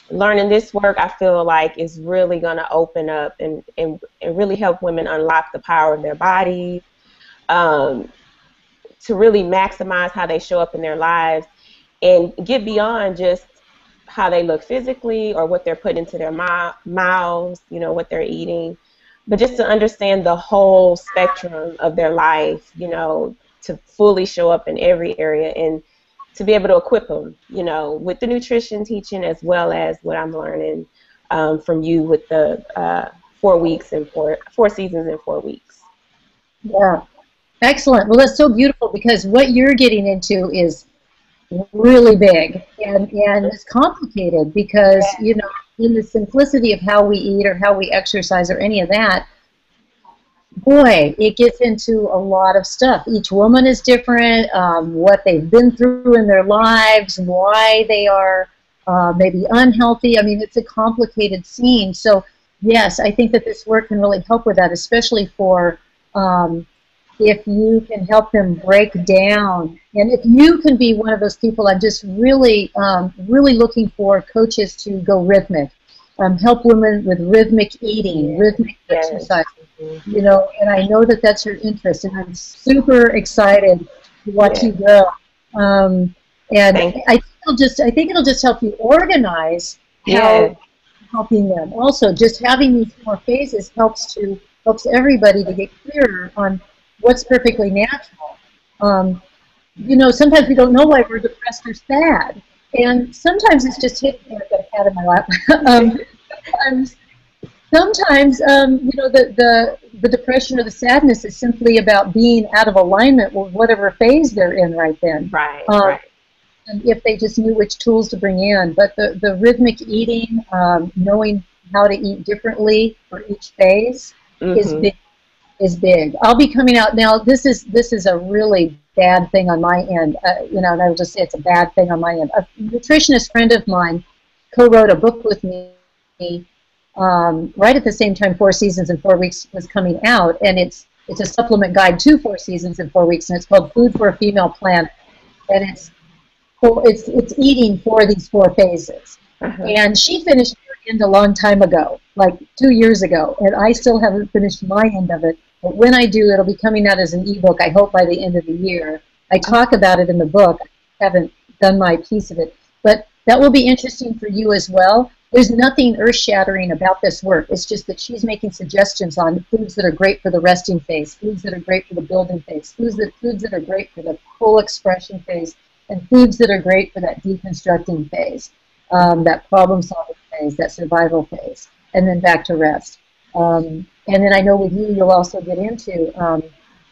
learning this work, I feel like, is really going to open up and really help women unlock the power of their bodies, to really maximize how they show up in their lives and get beyond just how they look physically or what they're putting into their mouths, what they're eating, but just to understand the whole spectrum of their life, to fully show up in every area, and to be able to equip them, with the nutrition teaching, as well as what I'm learning from you with the 4 weeks and 4 seasons in 4 weeks. Yeah, excellent. Well, that's so beautiful, because what you're getting into is really big and it's complicated, because in the simplicity of how we eat or how we exercise or any of that, boy, it gets into a lot of stuff. Each woman is different, what they've been through in their lives, why they are maybe unhealthy. I mean, it's a complicated scene. So, yes, I think that this work can really help with that, especially for if you can help them break down. And if you can be one of those people, I'm just really, really looking for coaches to go rhythmic. Help women with rhythmic eating, rhythmic exercise. You know, and I know that that's your interest, and I'm super excited to watch you grow. And I think it'll just help you organize how helping them. Also, just having these 4 phases helps everybody to get clearer on what's perfectly natural. You know, sometimes we don't know why we're depressed or sad, and sometimes it's just hitting. I've got a cat in my lap. Sometimes, you know, the depression or the sadness is simply about being out of alignment with whatever phase they're in right then. Right. And if they just knew which tools to bring in. But the rhythmic eating, knowing how to eat differently for each phase is big. I'll be coming out now. This is a really bad thing on my end. You know, and I would just say it's a bad thing on my end. A nutritionist friend of mine co-wrote a book with me right at the same time 4 Seasons in 4 Weeks was coming out, and it's a supplement guide to 4 Seasons in 4 Weeks, and it's called Food for a Female Plant, and it's eating for these 4 phases. And she finished her end a long time ago, like 2 years ago, and I still haven't finished my end of it. But when I do, it'll be coming out as an ebook, I hope by the end of the year. I talk about it in the book. I haven't done my piece of it, but that will be interesting for you as well. There's nothing earth-shattering about this work. It's just that she's making suggestions on foods that are great for the resting phase, foods that are great for the building phase, foods that are great for the full expression phase, and foods that are great for that deconstructing phase, that problem-solving phase, that survival phase, and then back to rest. And then I know with you, you'll also get into,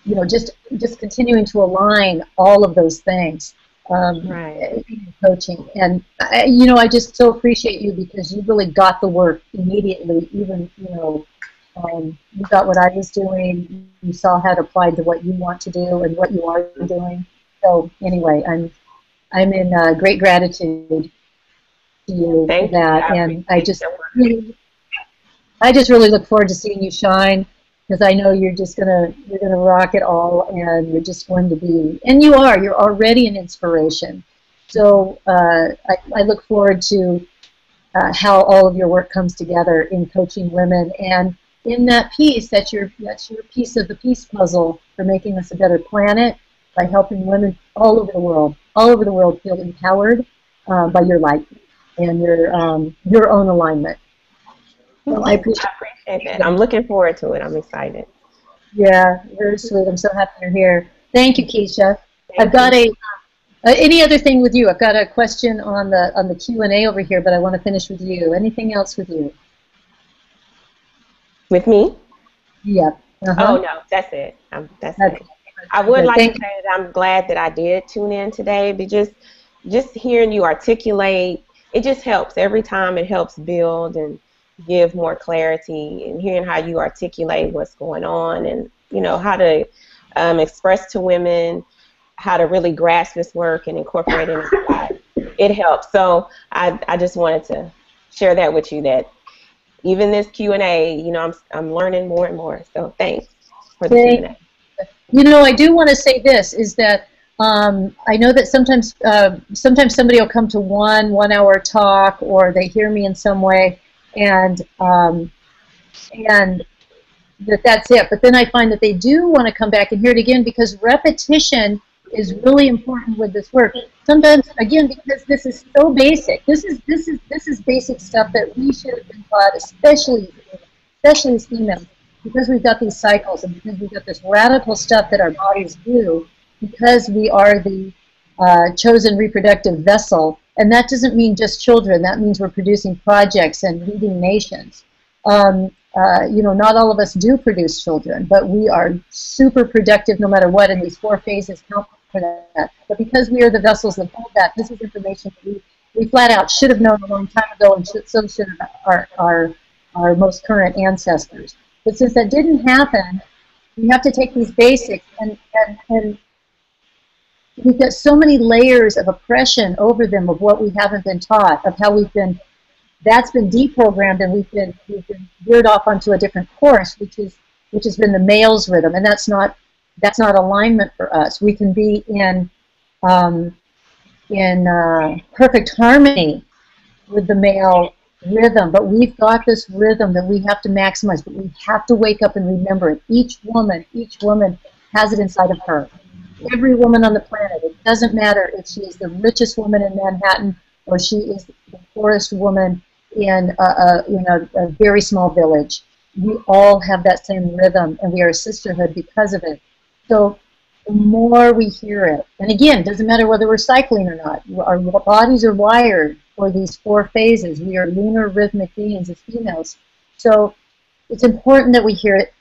you know, just continuing to align all of those things. Coaching, and you know, I just so appreciate you because you really got the work immediately. Even, you know, you got what I was doing. You saw how it applied to what you want to do and what you are doing. So anyway, I'm in great gratitude to you for that, and I just really look forward to seeing you shine. Because I know you're gonna rock it all, and you're just going to be, and you're already an inspiration. So I look forward to how all of your work comes together in coaching women, and in that piece, that's your piece of the peace puzzle for making us a better planet by helping women all over the world feel empowered by your light and your own alignment. So I appreciate it. I'm looking forward to it. I'm excited. Yeah, very sweet. I'm so happy you're here. Thank you, Keisha. I've got any other thing with you? I've got a question on the Q&A over here, but I want to finish with you. Anything else with you? With me? Yeah. Oh no, that's it. That's it. I would like to say that I'm glad that I did tune in today, but just hearing you articulate, it just helps. Every time it helps build and give more clarity, and hearing how you articulate what's going on, and you know how to express to women how to really grasp this work and incorporate it in their life. It helps. So I just wanted to share that with you, that even this Q&A, you know, I'm learning more and more. So thanks for the Q&A. You know, I do want to say this, is that I know that sometimes somebody will come to one hour talk, or they hear me in some way, and that's it. But then I find that they do want to come back and hear it again, because repetition is really important with this work. Sometimes, again, because this is so basic. This is basic stuff that we should have been taught, especially as females, because we've got these cycles, and because we've got this radical stuff that our bodies do, because we are the chosen reproductive vessel. And that doesn't mean just children. That means we're producing projects and leading nations. You know, not all of us do produce children, but we are super productive no matter what, and these 4 phases count for that. But because we are the vessels that hold that, this is information that we flat out should have known a long time ago, and so should have our most current ancestors. But since that didn't happen, we have to take these basics, and we've got so many layers of oppression over them of what we haven't been taught, of how that's been deprogrammed, and we've been veered off onto a different course, which has been the male's rhythm, and that's not alignment for us. We can be in perfect harmony with the male rhythm, but we've got this rhythm that we have to maximize, but we have to wake up and remember it. Each woman has it inside of her. Every woman on the planet, it doesn't matter if she is the richest woman in Manhattan or she is the poorest woman in a very small village. We all have that same rhythm, and we are a sisterhood because of it. So the more we hear it, and again, it doesn't matter whether we're cycling or not, our bodies are wired for these 4 phases. We are lunar rhythmic beings as females. So it's important that we hear it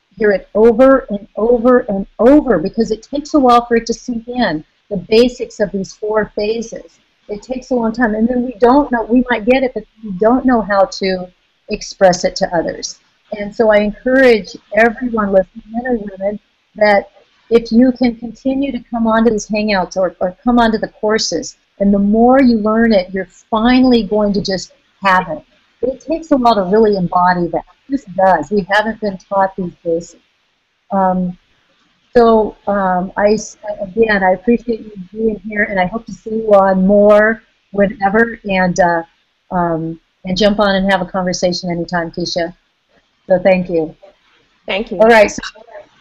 over and over and over, because it takes a while for it to sink in, the basics of these 4 phases. It takes a long time, and then we don't know, we might get it, but we don't know how to express it to others. And so I encourage everyone listening, men or women, that if you can continue to come onto these hangouts or come onto the courses, and the more you learn it, you're finally going to just have it. It takes a while to really embody that. This does. We haven't been taught these basics. Again, I appreciate you being here, and I hope to see you on more whenever, and jump on and have a conversation anytime, Keisha. So thank you. Thank you. All right. So,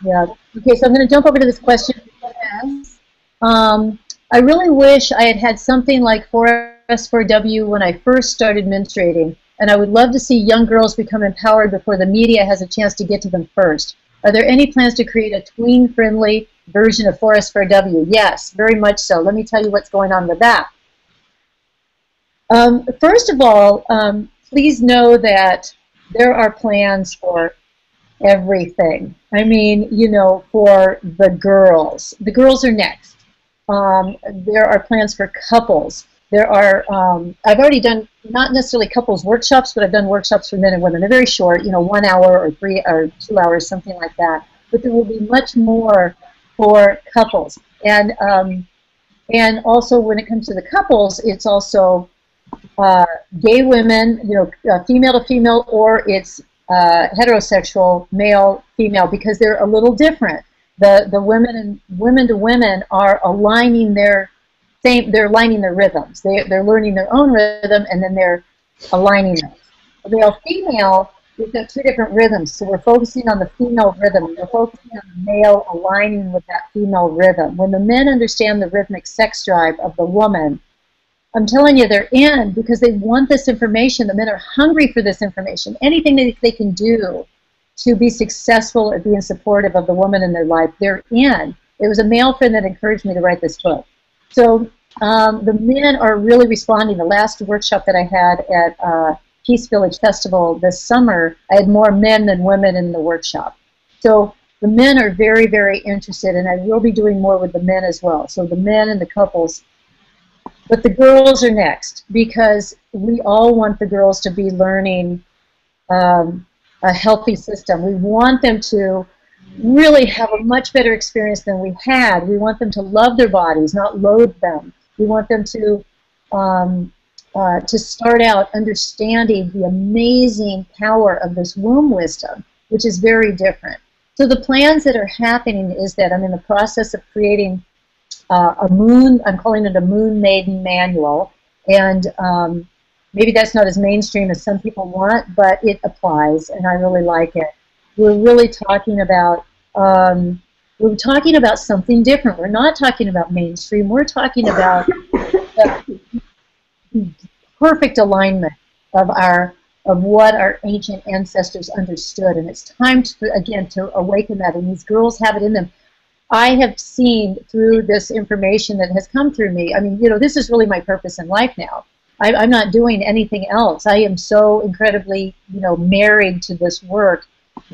yeah. Okay, so I'm going to jump over to this question. Yes. I really wish I had had something like 4S4W when I first started menstruating, and I would love to see young girls become empowered before the media has a chance to get to them first. Are there any plans to create a tween-friendly version of 4S4W? Yes, very much so. Let me tell you what's going on with that. First of all, please know that there are plans for everything. I mean, you know, for the girls. The girls are next. There are plans for couples. There are, I've already done, not necessarily couples workshops, but I've done workshops for men and women. They're very short, you know, 1 hour or 3 or 2 hours, something like that. But there will be much more for couples. And also when it comes to the couples, it's also gay women, you know, female to female, or it's heterosexual, male, female, because they're a little different. The women to women are aligning they're aligning their rhythms. They're learning their own rhythm, and then they're aligning them. Male, female, we've got 2 different rhythms, so we're focusing on the female rhythm. We're focusing on the male aligning with that female rhythm. When the men understand the rhythmic sex drive of the woman, I'm telling you, they're in, because they want this information. The men are hungry for this information. Anything that they can do to be successful at being supportive of the woman in their life, they're in. It was a male friend that encouraged me to write this book. So the men are really responding. The last workshop that I had at Peace Village Festival this summer, I had more men than women in the workshop. So the men are very, very interested, and I will be doing more with the men as well. So the men and the couples. But the girls are next, because we all want the girls to be learning a healthy system. We want them to really have a much better experience than we had. We want them to love their bodies, not loathe them. We want them to start out understanding the amazing power of this womb wisdom, which is very different. So the plans that are happening is that I'm in the process of creating a moon, I'm calling it a Moon Maiden Manual, and maybe that's not as mainstream as some people want, but it applies, and I really like it. We're really talking about something different. We're not talking about mainstream. We're talking about the perfect alignment of what our ancient ancestors understood, and it's time to, again, to awaken that. And these girls have it in them. I have seen through this information that has come through me. I mean, you know, this is really my purpose in life now. I'm not doing anything else. I am so incredibly, you know, married to this work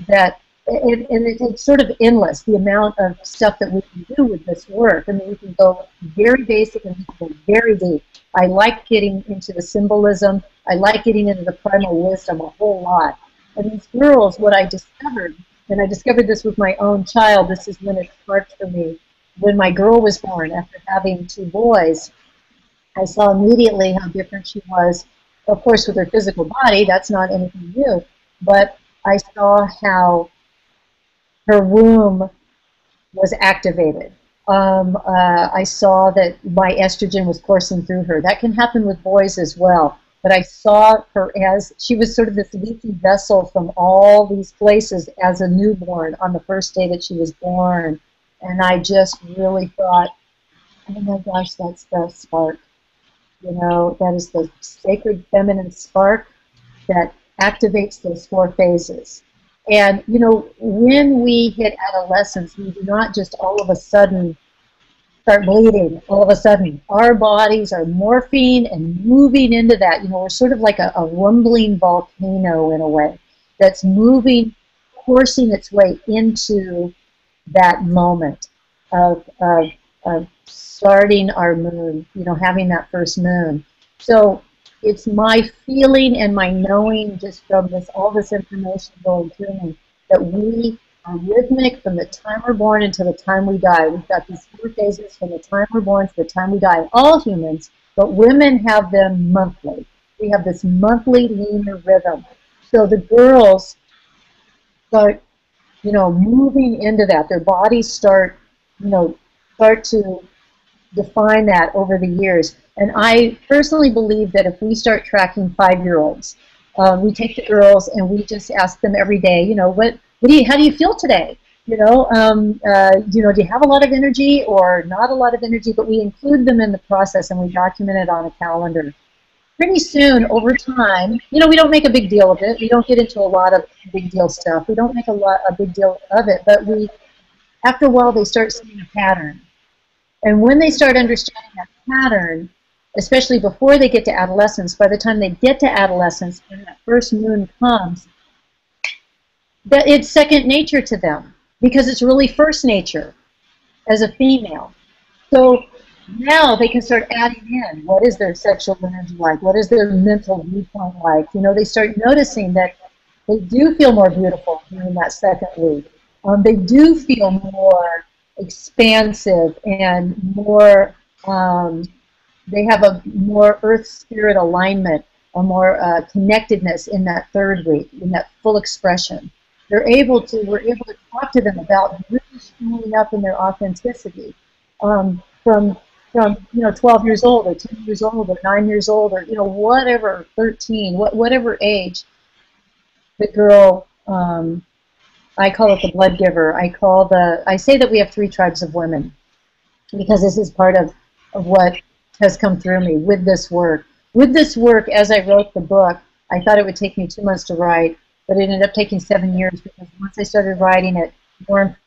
that it's sort of endless, the amount of stuff that we can do with this work. I mean, we can go very basic and we can go very deep. I like getting into the symbolism. I like getting into the primal wisdom a whole lot. And these girls, what I discovered, and I discovered this with my own child, this is when it sparked for me. When my girl was born, after having 2 boys, I saw immediately how different she was. Of course, with her physical body, that's not anything new. But I saw how her womb was activated. I saw that my estrogen was coursing through her. That can happen with boys as well. But I saw her as, she was sort of this leaky vessel from all these places as a newborn on the first day that she was born. And I just really thought, oh my gosh, that's the spark. You know, that is the sacred feminine spark that activates those 4 phases. And, you know, when we hit adolescence, we do not just all of a sudden start bleeding. All of a sudden, our bodies are morphing and moving into that. You know, we're sort of like a rumbling volcano in a way that's moving, coursing its way into that moment of starting our moon, you know, having that first moon. So it's my feeling and my knowing just from this, all this information going through me, that we are rhythmic from the time we're born until the time we die. We've got these 4 phases from the time we're born to the time we die. All humans, but women have them monthly. We have this monthly lunar rhythm. So the girls start, you know, moving into that. Their bodies start, you know, start to define that over the years. And I personally believe that if we start tracking 5-year-olds, we take the girls and we just ask them every day, you know, how do you feel today? You know, do you have a lot of energy or not a lot of energy? But we include them in the process and we document it on a calendar. Pretty soon, over time, you know, we don't make a big deal of it. We don't get into a lot of big deal stuff. We don't make a big deal of it. But after a while, they start seeing a pattern. And when they start understanding that pattern, especially before they get to adolescence, by the time they get to adolescence, when that first moon comes, that it's second nature to them because it's really first nature as a female. So now they can start adding in what is their sexual energy like, what is their mental viewpoint like. You know, they start noticing that they do feel more beautiful during that second week. They do feel more expansive and more, they have a more earth spirit alignment, a more connectedness in that third week, in that full expression. We're able to talk to them about really showing up in their authenticity from 12 years old or 10 years old or 9 years old or, you know, whatever, 13, whatever age the girl, I call it the blood giver. I say that we have 3 tribes of women because this is part of what has come through me with this work. With this work, as I wrote the book, I thought it would take me 2 months to write, but it ended up taking 7 years because once I started writing it, more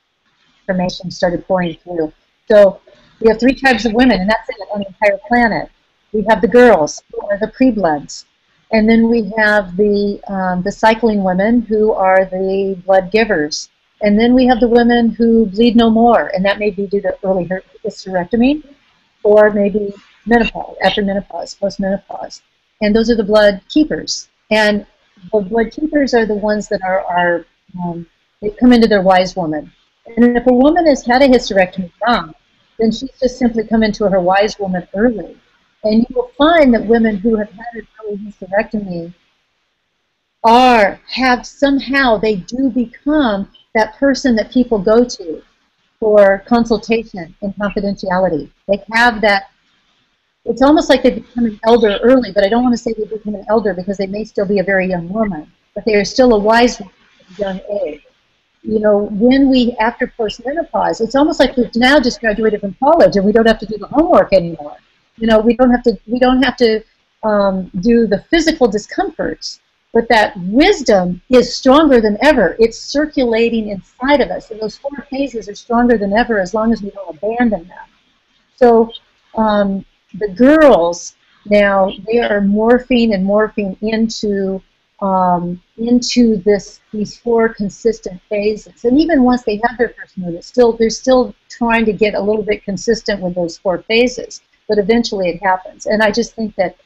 information started pouring through. So we have 3 tribes of women, and that's it on the entire planet. We have the girls, who are the pre-bloods. And then we have the cycling women, who are the blood givers. And then we have the women who bleed no more, and that may be due to early hysterectomy, or maybe menopause, after menopause, post-menopause. And those are the blood keepers. And the blood keepers are the ones that they come into their wise woman. And if a woman has had a hysterectomy young, then she's just simply come into her wise woman early. And you will find that women who have had an early hysterectomy they do become that person that people go to for consultation and confidentiality. They have that, it's almost like they become an elder early, but I don't want to say they become an elder because they may still be a very young woman, but they are still a wise woman at a young age. You know, after post-menopause, it's almost like we've now just graduated from college and we don't have to do the homework anymore. You know, we don't have to do the physical discomforts, but that wisdom is stronger than ever. It's circulating inside of us, and those 4 phases are stronger than ever as long as we don't abandon them. So the girls now, they are morphing and morphing into into these 4 consistent phases. And even once they have their first moon, they're still trying to get a little bit consistent with those 4 phases. But eventually it happens. And I just think that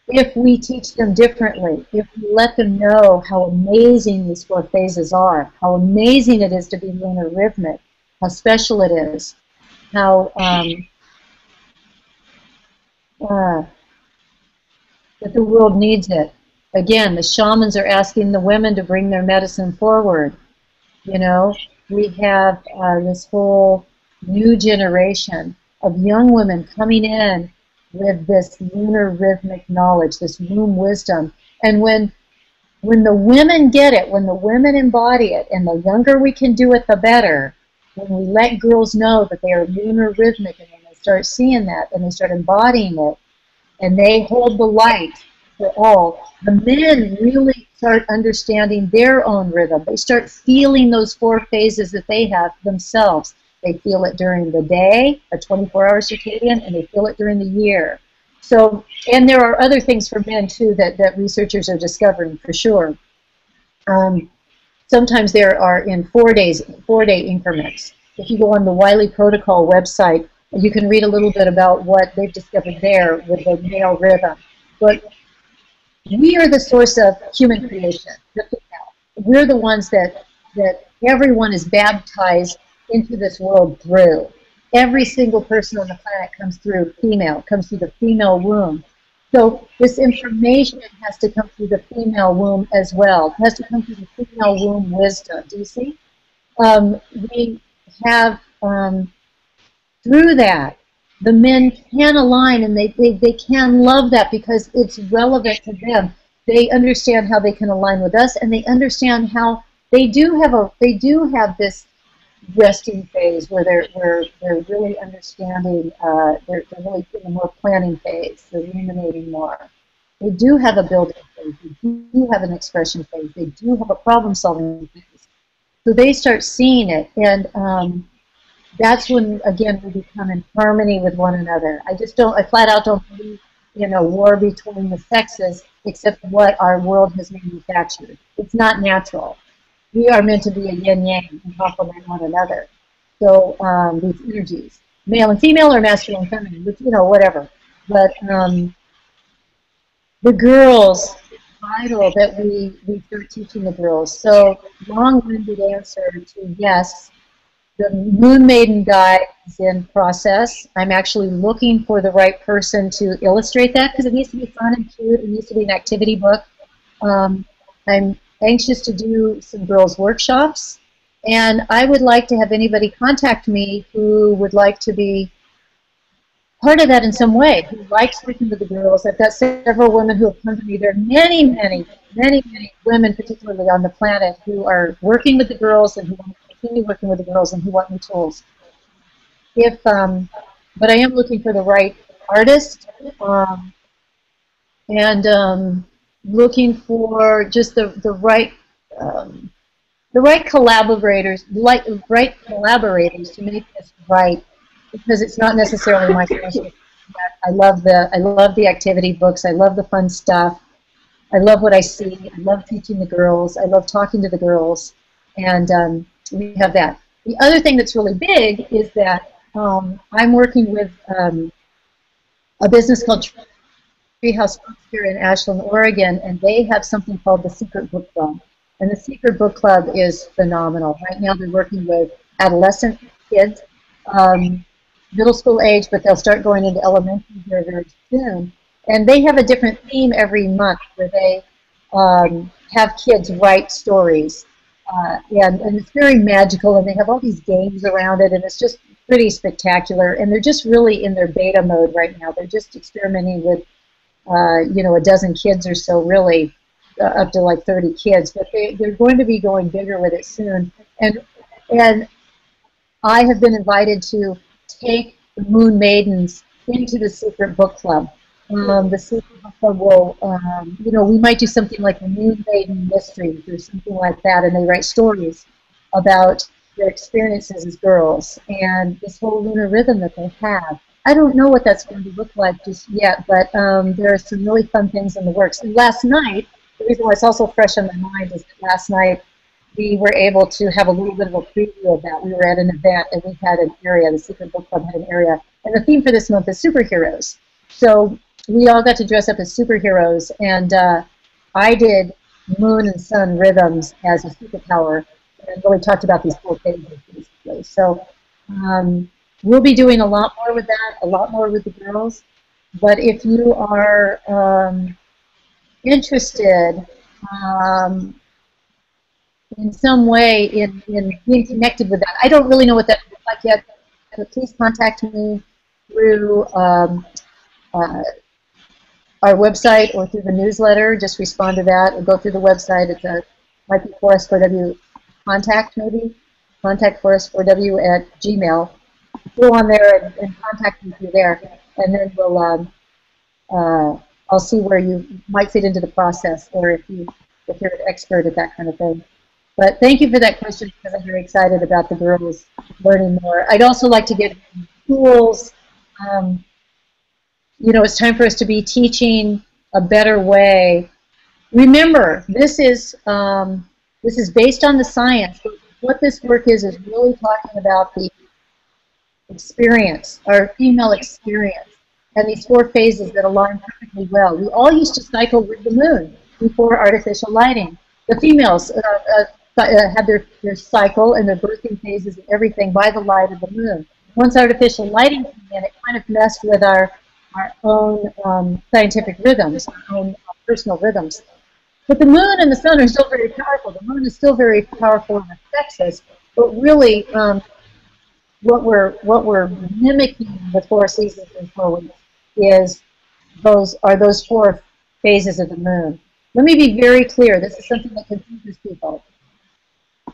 if we teach them differently, if we let them know how amazing these 4 phases are, how amazing it is to be lunar rhythmic, how special it is, how that the world needs it. Again, the shamans are asking the women to bring their medicine forward. You know, we have this whole new generation of young women coming in with this lunar rhythmic knowledge, this womb wisdom. And when the women get it, when the women embody it, and the younger we can do it, the better. When we let girls know that they are lunar rhythmic, and when they start seeing that, and they start embodying it, and they hold the light for all, the men really start understanding their own rhythm. They start feeling those 4 phases that they have themselves. They feel it during the day, a 24-hour circadian, and they feel it during the year. So, and there are other things for men too that researchers are discovering for sure. Sometimes there are in 4-day increments. If you go on the Wiley Protocol website, you can read a little bit about what they've discovered there with the male rhythm. But we are the source of human creation, the female. We're the ones that everyone is baptized into this world through. Every single person on the planet comes through female, comes through the female womb. So this information has to come through the female womb as well. It has to come through the female womb wisdom. Do you see? We have, through that, the men can align, and they can love that because it's relevant to them. They understand how they can align with us, and they understand how they do have this resting phase where they're really understanding. They're really in a more planning phase. They're ruminating more. They do have a building phase. They do have an expression phase. They do have a problem-solving phase. So they start seeing it, and that's when, again, we become in harmony with one another. I flat out don't believe in a war between the sexes, except what our world has manufactured. It's not natural. We are meant to be a yin-yang and complement one another. So these energies, male and female, or masculine and feminine, which, whatever. But the girls, it's vital that we start teaching the girls. So long-winded answer to yes. The Moon Maiden guide is in process. I'm actually looking for the right person to illustrate that because it needs to be fun and cute. It needs to be an activity book. I'm anxious to do some girls' workshops, and I would like to have anybody contact me who would like to be part of that in some way, who likes working with the girls. I've got several women who have come to me. There are many, many, many, many women, particularly on the planet, who are working with the girls and who want to continue working with the girls and who want new tools. But I am looking for the right artist, and looking for just the right collaborators, right collaborators to make this right, because it's not necessarily my specialty. I love the activity books. I love the fun stuff. I love what I see. I love teaching the girls. I love talking to the girls, and we have that. The other thing that's really big is that I'm working with a business called Treehouse Books here in Ashland, Oregon, and they have something called the Secret Book Club. And the Secret Book Club is phenomenal. Right now they're working with adolescent kids, middle school age, but they'll start going into elementary very, very soon. And they have a different theme every month where they have kids write stories. And it's very magical, and they have all these games around it, and it's just pretty spectacular. And they're just really in their beta mode right now. They're just experimenting with, a dozen kids or so, really, up to like 30 kids. But they're going to be going bigger with it soon. And I have been invited to take the Moon Maidens into the Secret Book Club. The Secret Book Club will, we might do something like the Moon Maiden Mysteries or something like that, and they write stories about their experiences as girls and this whole lunar rhythm that they have. I don't know what that's going to look like just yet, but there are some really fun things in the works. And last night, the reason why it's also fresh on my mind is that last night we were able to have a little bit of a preview of that. We were at an event and we had an area, the Secret Book Club had an area, and the theme for this month is superheroes. So we all got to dress up as superheroes, and I did moon and sun rhythms as a superpower, and really talked about these 4 phases basically. So we'll be doing a lot more with that, a lot more with the girls. But if you are interested in some way in being connected with that, I don't really know what that looks like yet, but please contact me through our website or through the newsletter. Just respond to that or go through the website. It's might be Forest4W contact maybe, contact Forest4W at Gmail. Go on there and contact me through there, and then we'll I'll see where you might fit into the process, or if you're an expert at that kind of thing. But thank you for that question, because I'm very excited about the girls learning more. I'd also like to get tools. You know, it's time for us to be teaching a better way. Remember, this is based on the science. What this work is really talking about the experience, our female experience, and these 4 phases that align perfectly well. We all used to cycle with the moon before artificial lighting. The females had their cycle and their birthing phases and everything by the light of the moon. Once artificial lighting came in, it kind of messed with our own scientific rhythms, our own personal rhythms. But the moon and the sun are still very powerful. The moon is still very powerful and affects us, but really what we're mimicking with 4 seasons and 4 weeks is those 4 phases of the moon. Let me be very clear. This is something that confuses people.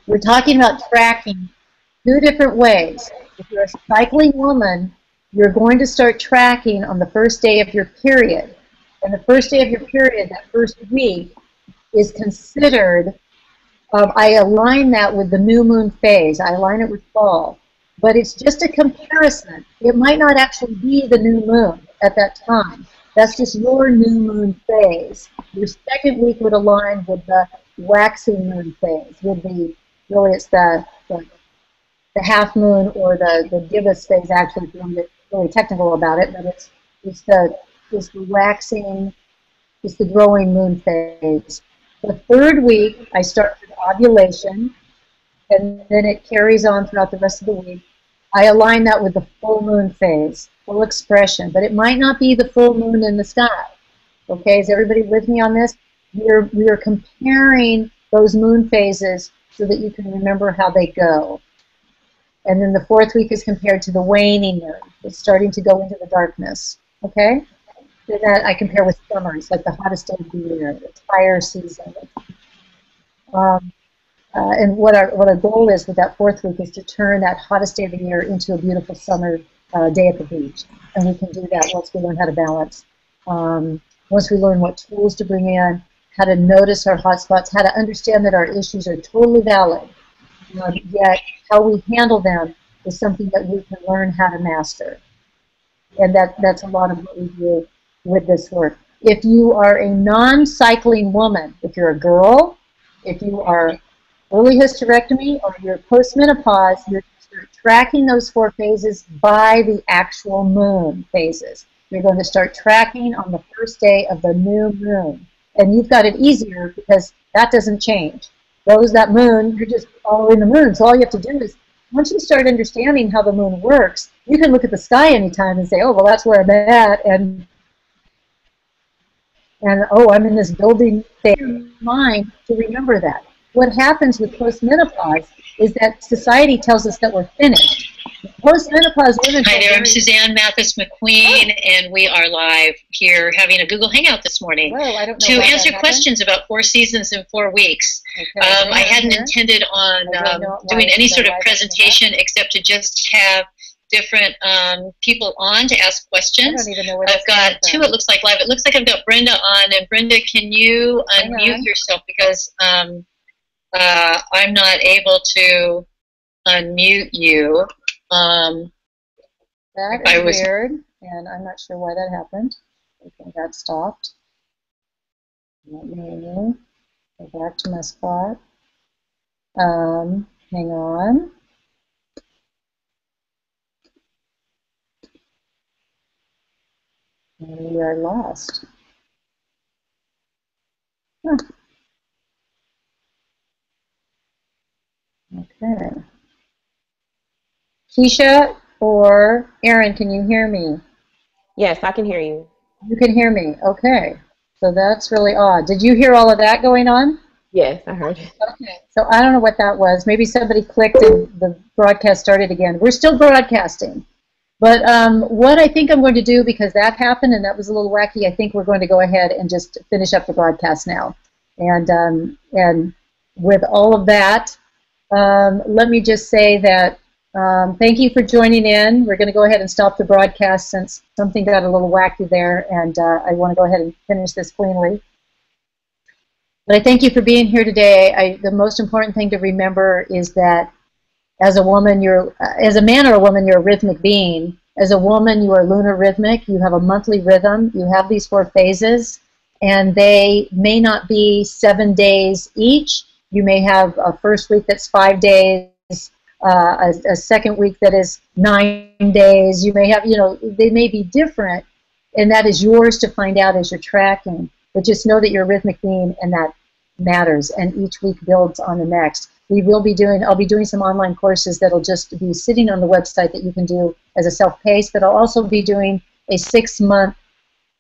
We're talking about tracking 2 different ways. If you're a cycling woman, you're going to start tracking on the first day of your period. And the first day of your period, that first week, is considered, I align that with the new moon phase. I align it with fall. But it's just a comparison. It might not actually be the new moon at that time. That's just your new moon phase. Your second week would align with the waxing moon phase. Really it's the half moon, or the gibbous phase, actually, if you want to get really technical about it, but it's the waxing, it's the growing moon phase. The third week, I start with ovulation, and then it carries on throughout the rest of the week. I align that with the full moon phase, full expression, but it might not be the full moon in the sky. Okay, is everybody with me on this? We are comparing those moon phases so that you can remember how they go. And then the 4th week is compared to the waning moon. It's starting to go into the darkness. Okay? And that I compare with summer. It's like the hottest day of the year. It's fire season. And what our goal is with that 4th week is to turn that hottest day of the year into a beautiful summer day at the beach. And we can do that once we learn how to balance. Once we learn what tools to bring in, how to notice our hot spots, how to understand that our issues are totally valid. Yet how we handle them is something that we can learn how to master. And that's a lot of what we do with this work. If you are a non-cycling woman, if you're a girl, if you are early hysterectomy, or you're post-menopause, you're tracking those 4 phases by the actual moon phases. You're going to start tracking on the first day of the new moon. And you've got it easier because that doesn't change. That moon, you're just following the moon. So all you have to do is, once you start understanding how the moon works, you can look at the sky anytime and say, oh, well, that's where I'm at, and oh, I'm in this building phase. Mind to remember that. What happens with postmenopause is that society tells us that we're finished. Postmenopause women. Hi there, I'm Suzanne Mathis McQueen, and we are live here having a Google Hangout this morning to answer questions about 4 seasons in 4 weeks. Okay, I hadn't intended on doing any sort of presentation except to just have different people on to ask questions. I've got 2, it looks like, live. It looks like I've got Brenda on, and Brenda, can you unmute yourself, because I'm not able to unmute you. That is weird, and I'm not sure why that happened. Okay, that stopped. Let me go back to my spot. Hang on. And we are lost. Huh. Okay. Keisha or Erin, can you hear me? Yes, I can hear you. You can hear me. Okay. So that's really odd. Did you hear all of that going on? Yes, I heard it. Okay. So I don't know what that was. Maybe somebody clicked and the broadcast started again. We're still broadcasting. But what I think I'm going to do, because that happened and that was a little wacky, I think we're going to go ahead and just finish up the broadcast now. And with all of that, let me just say that thank you for joining in. We're going to go ahead and stop the broadcast since something got a little wacky there, and I want to go ahead and finish this cleanly. But I thank you for being here today. The most important thing to remember is that as a woman, as a man or a woman, you're a rhythmic being. As a woman, you are lunar rhythmic. You have a monthly rhythm. You have these 4 phases, and they may not be 7 days each. You may have a first week that's 5 days, a second week that is 9 days. You may have, they may be different, and that is yours to find out as you're tracking. But just know that you're a rhythmic being, and that matters, and each week builds on the next. I'll be doing some online courses that'll just be sitting on the website that you can do as a self-paced, but I'll also be doing a 6-month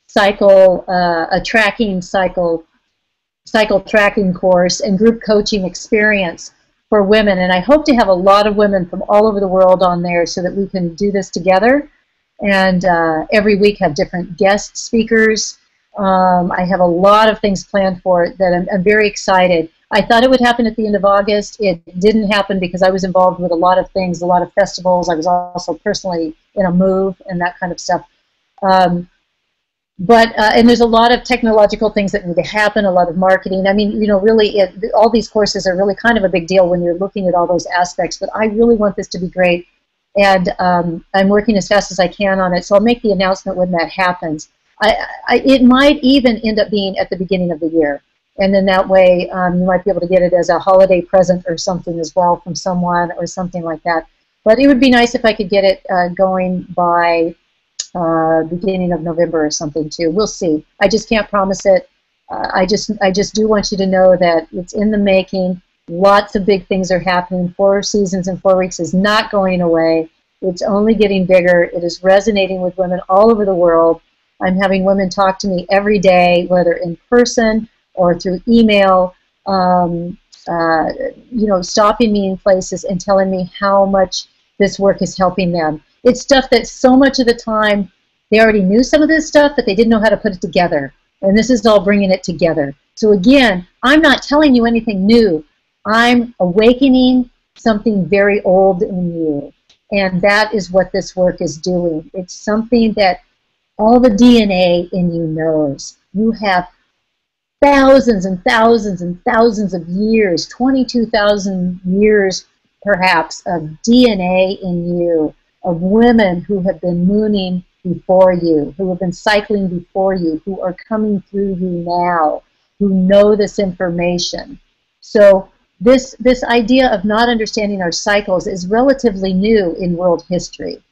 cycle, a tracking cycle tracking course and group coaching experience for women. And I hope to have a lot of women from all over the world on there so that we can do this together. And every week have different guest speakers. I have a lot of things planned for it that I'm very excited. I thought it would happen at the end of August. It didn't happen because I was involved with a lot of things, a lot of festivals. I was also personally in a move and that kind of stuff. And there's a lot of technological things that need to happen, a lot of marketing. I mean, really, all these courses are really kind of a big deal when you're looking at all those aspects. But I really want this to be great. And I'm working as fast as I can on it. So I'll make the announcement when that happens. It might even end up being at the beginning of the year. And then that way you might be able to get it as a holiday present or something as well from someone or something like that. But it would be nice if I could get it going by beginning of November or something too. We'll see. I just can't promise it. I just do want you to know that it's in the making. Lots of big things are happening. 4 seasons in 4 weeks is not going away. It's only getting bigger. It is resonating with women all over the world. I'm having women talk to me every day, whether in person or through email, stopping me in places and telling me how much this work is helping them. It's stuff that so much of the time they already knew some of this stuff, but they didn't know how to put it together. And this is all bringing it together. So again, I'm not telling you anything new. I'm awakening something very old in you. And that is what this work is doing. It's something that all the DNA in you knows. You have thousands and thousands and thousands of years, 22,000 years perhaps, of DNA in you, of women who have been mooning before you, who have been cycling before you, who are coming through you now, who know this information. So this idea of not understanding our cycles is relatively new in world history.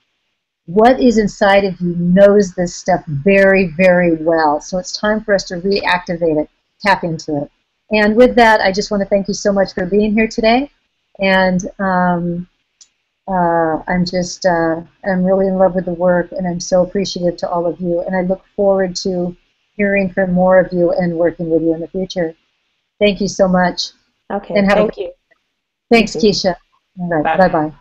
What is inside of you knows this stuff very, very well. So it's time for us to reactivate it, tap into it. And with that, I just want to thank you so much for being here today. And I'm really in love with the work, and I'm so appreciative to all of you. And I look forward to hearing from more of you and working with you in the future. Thank you so much. Okay, and thank you. Thanks, Keisha. All right, bye-bye.